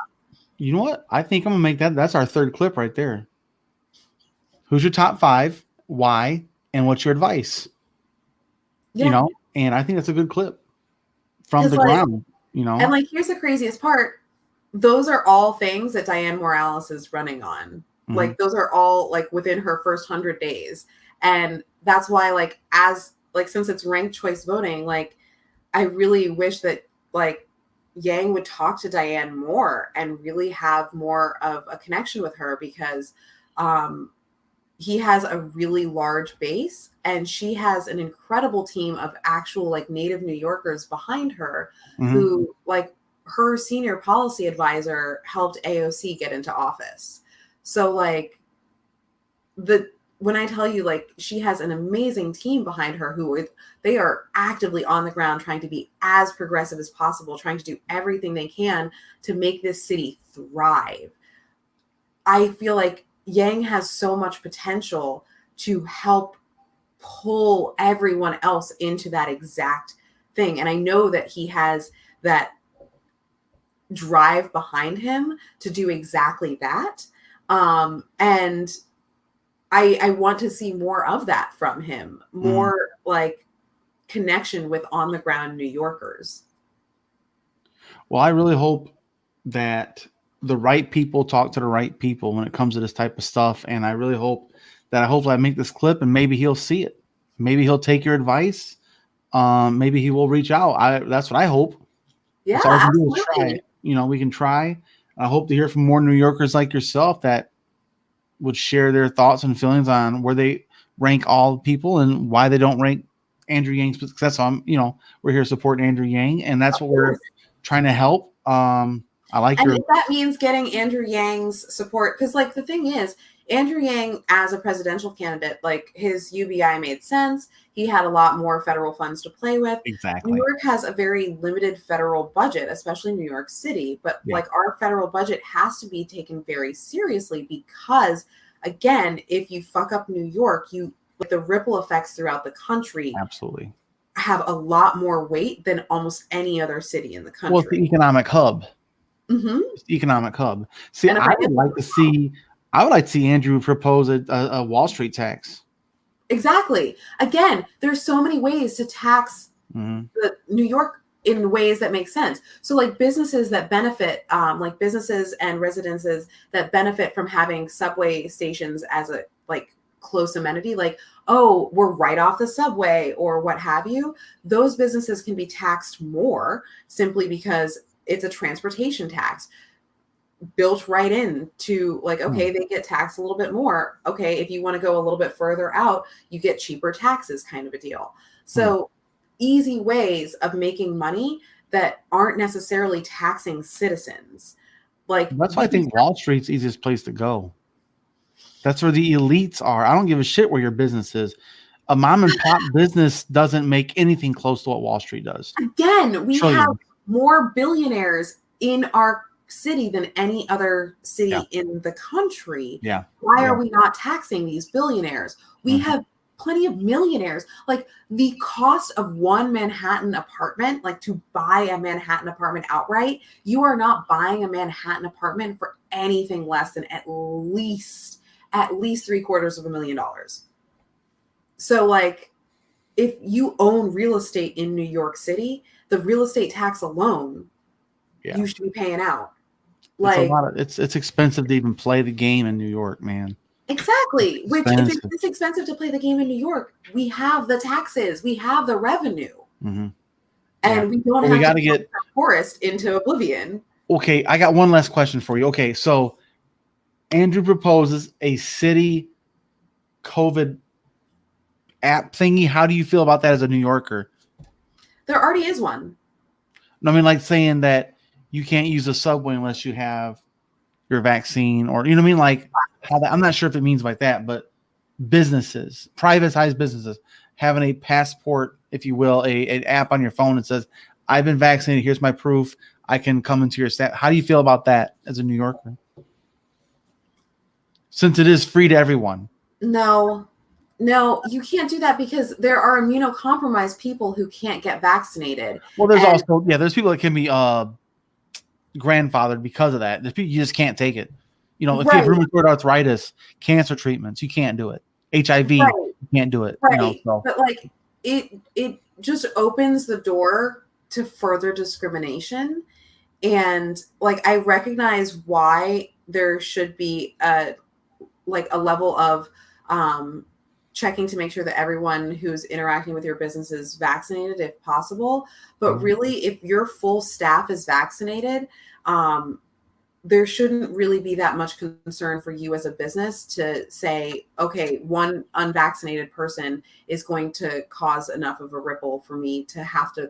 You know what? I think I'm going to make that's our third clip right there. Who's your top 5? Why? And what's your advice? Yeah. You know, and I think that's a good clip from the ground, you know. And like, here's the craziest part. Those are all things that Diane Morales is running on. Like, those are all like within her first 100 days. And that's why, like, since it's ranked choice voting, like, I really wish that like Yang would talk to Diane more and really have more of a connection with her, because he has a really large base and she has an incredible team of actual like native New Yorkers behind her who, like, her senior policy advisor helped AOC get into office. So like when I tell you, like, she has an amazing team behind her they are actively on the ground trying to be as progressive as possible, trying to do everything they can to make this city thrive. I feel like Yang has so much potential to help pull everyone else into that exact thing. And I know that he has that drive behind him to do exactly that. And I want to see more of that from him, more like connection with on the ground New Yorkers. Well, I really hope that the right people talk to the right people when it comes to this type of stuff. And I really hope that I make this clip and maybe he'll see it. Maybe he'll take your advice. Maybe he will reach out. That's what I hope. Yeah, absolutely. Try. You know, we can try. I hope to hear from more New Yorkers like yourself that would share their thoughts and feelings on where they rank all people and why they don't rank Andrew Yang's success. We're here supporting Andrew Yang, and that's what we're trying to help. If that means getting Andrew Yang's support, because like the thing is, Andrew Yang as a presidential candidate, like his UBI made sense. He had a lot more federal funds to play with. Exactly. New York has a very limited federal budget, especially New York City. But like our federal budget has to be taken very seriously because again, if you fuck up New York, the ripple effects throughout the country Absolutely have a lot more weight than almost any other city in the country. Well, it's the economic hub. Mm-hmm. It's the economic hub. See, And I would like to see Andrew propose a Wall Street tax. Exactly. Again, there's so many ways to tax the New York in ways that make sense. So like businesses that benefit, like businesses and residences that benefit from having subway stations as a like close amenity, like, oh, we're right off the subway or what have you. Those businesses can be taxed more simply because it's a transportation tax built right in to like, okay, they get taxed a little bit more. Okay, if you want to go a little bit further out, you get cheaper taxes kind of a deal. So easy ways of making money that aren't necessarily taxing citizens. Like that's why I think Wall Street's the easiest place to go. That's where the elites are. I don't give a shit where your business is. A mom and pop business doesn't make anything close to what Wall Street does. Again, we have more billionaires in our city than any other city in the country. Yeah. Why are we not taxing these billionaires? We have plenty of millionaires. Like the cost of one Manhattan apartment, like to buy a Manhattan apartment outright, you are not buying a Manhattan apartment for anything less than at least $750,000. So like if you own real estate in New York City, the real estate tax alone, you should be paying out. Like it's expensive to even play the game in New York, man. Exactly. Which if it's this expensive to play the game in New York, we have the taxes, we have the revenue. And we don't have to get the poorest into oblivion. Okay, I got one last question for you. Okay, so Andrew proposes a city COVID app thingy. How do you feel about that as a New Yorker? There already is one. I mean, like saying that you can't use a subway unless you have your vaccine, or you know what I mean? Like how that, I'm not sure if it means like that, but businesses, privatized businesses, having a passport, if you will, an app on your phone that says, I've been vaccinated, here's my proof, I can come into your stat. How do you feel about that as a New Yorker? Since it is free to everyone. No, you can't do that because there are immunocompromised people who can't get vaccinated. Well, there's also, there's people that can be grandfathered because of that. There's people you just can't take it. You know, if you have rheumatoid arthritis, cancer treatments, you can't do it. HIV, you can't do it. You know, so. But like it just opens the door to further discrimination. And like I recognize why there should be a level of checking to make sure that everyone who's interacting with your business is vaccinated if possible. But really, if your full staff is vaccinated, there shouldn't really be that much concern for you as a business to say, okay, one unvaccinated person is going to cause enough of a ripple for me to have to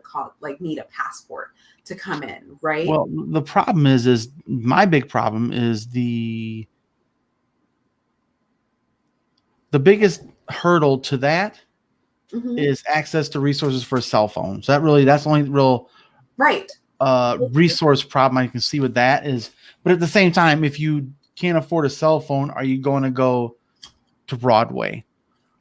need a passport to come in, right? Well, the problem is my big problem is the biggest hurdle to that is access to resources for a cell phone. So that's the only real resource problem I can see with that is, but at the same time, if you can't afford a cell phone, are you going to go to Broadway?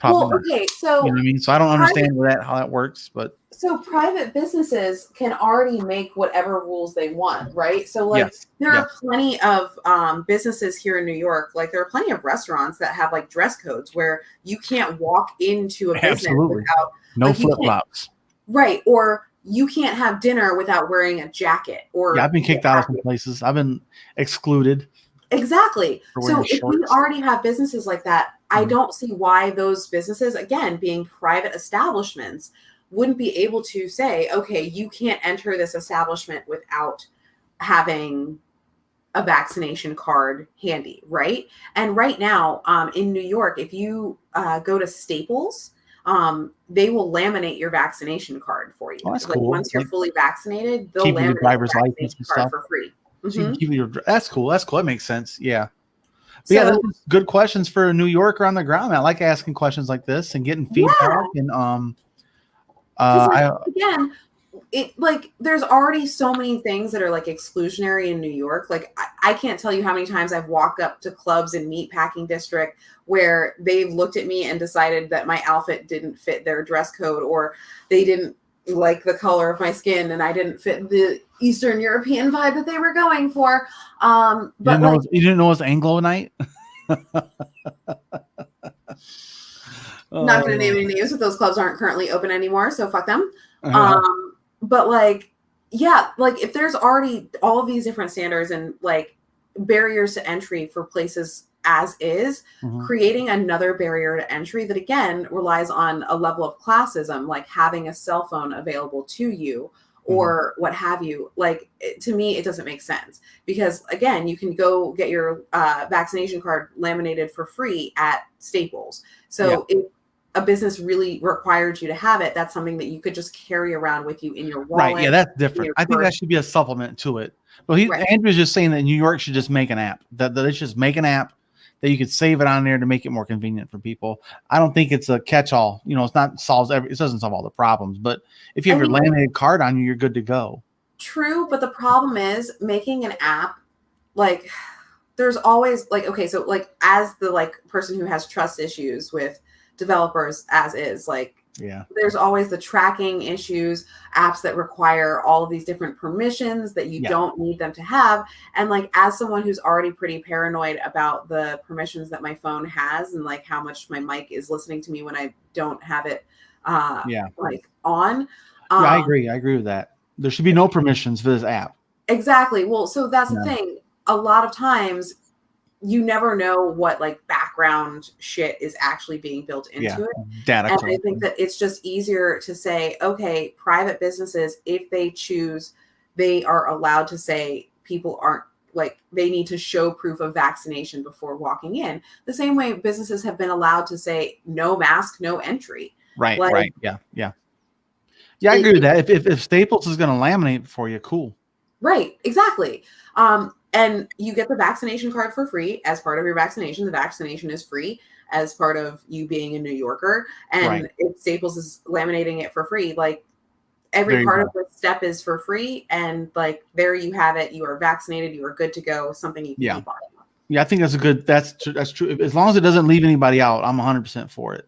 Probably. Well, okay, so you know what I mean? So I don't understand how that works, but so private businesses can already make whatever rules they want, right? So like there are plenty of businesses here in New York, like there are plenty of restaurants that have like dress codes where you can't walk into a business without no flip-flops. Right. Or you can't have dinner without wearing a jacket or I've been kicked out of some places. I've been excluded. Exactly. So if we already have businesses like that, I don't see why those businesses, again, being private establishments, wouldn't be able to say, okay, you can't enter this establishment without having a vaccination card handy, right? And right now in New York, if you go to Staples, they will laminate your vaccination card for you. Oh, that's cool. Once you're fully vaccinated, they'll laminate your driver's license and stuff for free. So that's cool. That's cool. That makes sense. Yeah. But those are good questions for a New Yorker on the ground. I like asking questions like this and getting feedback. And again, it like there's already so many things that are like exclusionary in New York. Like I can't tell you how many times I've walked up to clubs in Meatpacking District where they've looked at me and decided that my outfit didn't fit their dress code, or they didn't like the color of my skin and I didn't fit the Eastern European vibe that they were going for. But you didn't know it was Anglo night? Not going to name any names, but those clubs aren't currently open anymore, so fuck them. Uh-huh. But like, yeah, like if there's already all of these different standards and like barriers to entry for places as is, creating another barrier to entry that again relies on a level of classism, like having a cell phone available to you or what have you. Like to me, it doesn't make sense because again, you can go get your vaccination card laminated for free at Staples. So if a business really required you to have it, that's something that you could just carry around with you in your wallet. Right. Yeah, that's different. I think that should be a supplement to it. Well, Andrew's just saying that New York should just make an app. That they should just make an app that you could save it on there to make it more convenient for people. I don't think it's a catch-all. You know, it's not it doesn't solve all the problems. But if you have your laminated card on you, you're good to go. True, but the problem is making an app. Like, there's always like, okay, so like as the like person who has trust issues with developers as is, like there's always the tracking issues, apps that require all of these different permissions that you don't need them to have. And like as someone who's already pretty paranoid about the permissions that my phone has and like how much my mic is listening to me when I don't have it like on. I agree with that. There should be no permissions for this app. Exactly. Well, so that's the thing. A lot of times you never know what like background shit is actually being built into it. Data. And I think that it's just easier to say, okay, private businesses, if they choose, they are allowed to say people aren't like, they need to show proof of vaccination before walking in. The same way businesses have been allowed to say no mask, no entry. Right. Like, right. Yeah. I agree with that. If Staples is going to laminate for you, cool. Right. Exactly. And you get the vaccination card for free as part of your vaccination. The vaccination is free as part of you being a New Yorker. And if Staples is laminating it for free, like every part of the step is for free. And like, there you have it. You are vaccinated. You are good to go. Something you can keep on. Yeah, I think that's true. As long as it doesn't leave anybody out, I'm 100% for it.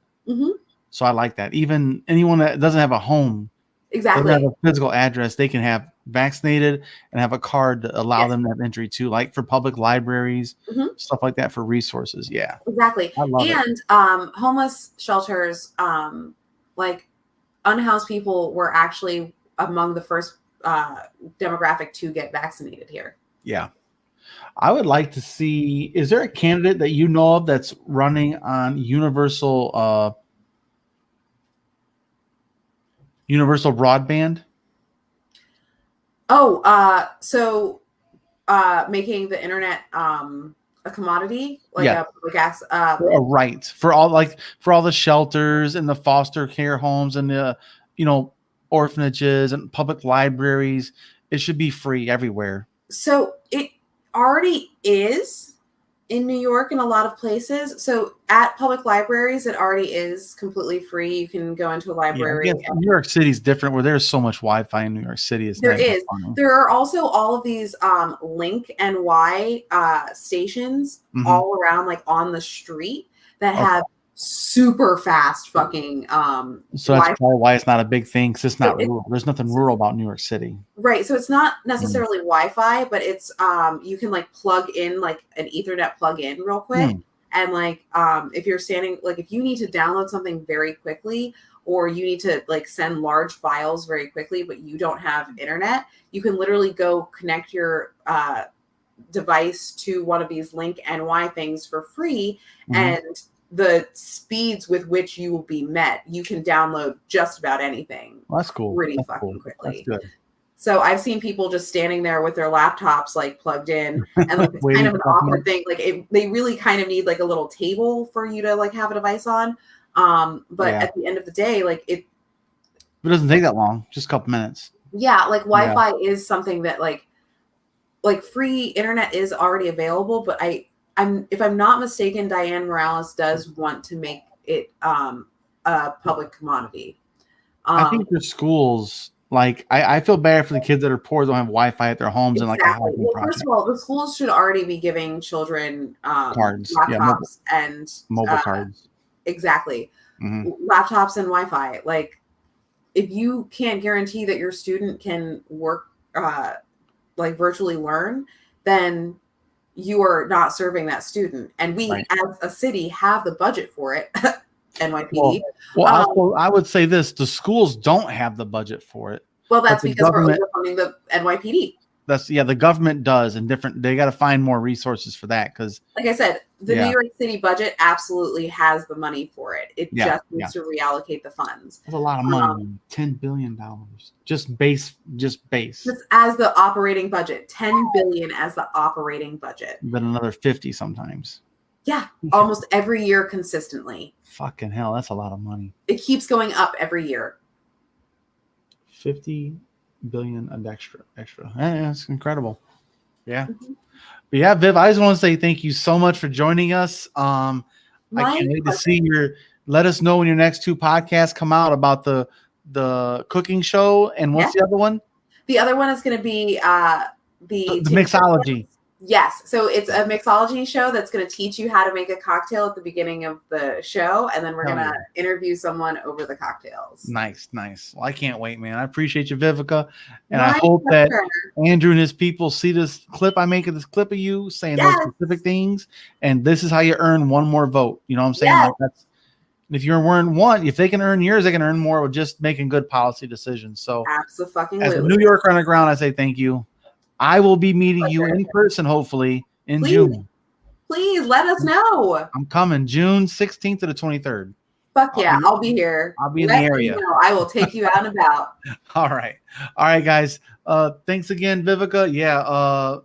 So I like that. Even anyone that doesn't have a home, doesn't have a physical address, they can have vaccinated and have a card to allow them to have entry to, like for public libraries, stuff like that, for resources. Yeah, exactly. I love it. Homeless shelters, like unhoused people were actually among the first demographic to get vaccinated here. Yeah. I would like to see, is there a candidate that you know of that's running on universal broadband? So making the internet a commodity, like a gas a right for all the shelters and the foster care homes and the orphanages and public libraries. It should be free everywhere. So it already is in New York in a lot of places. So at public libraries, it already is completely free. You can go into a library. Yeah, New York City is different, where there's so much Wi-Fi in New York City. There is. There are also all of these Link and Y stations all around, like on the street, that have super fast fucking so that's probably why it's not a big thing, because it's not rural. There's nothing rural about New York City, right? So it's not necessarily Wi-Fi, but it's you can like plug in like an Ethernet plug-in real quick, and like if you're standing, like if you need to download something very quickly, or you need to like send large files very quickly, but you don't have internet, you can literally go connect your device to one of these Link and Y things for free, and the speeds with which you will be met, you can download just about anything. Well, that's cool. Pretty fucking quickly. That's good. So I've seen people just standing there with their laptops like plugged in, and like it's kind of an awkward thing. Like they really kind of need like a little table for you to like have a device on. But at the end of the day, like it doesn't take that long, just a couple minutes. Yeah, like Wi-Fi is something that like free internet is already available, but if I'm not mistaken, Diane Morales does want to make it a public commodity. I think the schools Like I feel bad for the kids that are poor, don't have Wi-Fi at their homes, and like a Exactly. housing Well, project. first of all, the schools should already be giving children Cards. Yeah, laptops and mobile cards. exactly. Mhm. Laptops and Wi-Fi. Like, if you can't guarantee that your student can work, like virtually learn, then you are not serving that student. And we, Right. as a city, have the budget for it. NYPD. Well, also, I would say this: the schools don't have the budget for it. Well, that's the because government- we're overfunding the NYPD. The government does, and they got to find more resources for that because, Like I said, the Yeah. New York City budget absolutely has the money for it. It Yeah, just needs to reallocate the funds. that's a lot of money. $10 billion, just base. Just as the operating budget, 10 billion as the operating budget. Then another 50 sometimes. Yeah, almost every year consistently. Fucking hell, that's a lot of money. It keeps going up every year. 50 billion and extra. Yeah, that's incredible. Yeah. Mhm. But yeah, Viv, I just want to say thank you so much for joining us. I can't wait to see let us know when your next 2 podcasts come out about the cooking show, and what's the other one? The other one is going to be The mixology. Yes. So it's a mixology show that's going to teach you how to make a cocktail at the beginning of the show. And then we're going to interview someone over the cocktails. Nice. Well, I can't wait, man. I appreciate you, Vivica. And My I hope pleasure. that Andrew and his people see this clip I make of this clip of you saying those specific things. And this is how you earn one more vote. You know what I'm saying? Yes. Like if you're earning one, if they can earn yours, they can earn more with just making good policy decisions. So Absolutely. as a New Yorker on the ground, I say thank you. I will be meeting you in person, hopefully, in June. Please let us know. I'm coming June 16th to the 23rd. Fuck yeah, I'll be here. I'll be in the area. I will take you out and about. All right, guys. Thanks again, Vivica. Yeah,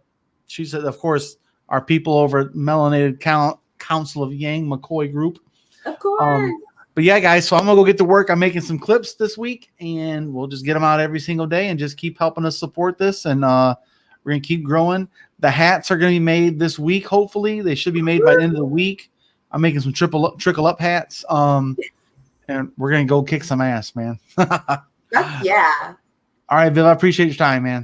she said, of course, our people over at Melanated Council of Yang McCoy Group. Of course. But yeah, guys, so I'm gonna go get to work. I'm making some clips this week, and we'll just get them out every single day, and just keep helping us support this. And we're going to keep growing. The hats are going to be made this week, hopefully. They should be made by the end of the week. I'm making some trickle up hats. And we're going to go kick some ass, man. Yeah. All right, Viv, I appreciate your time, man.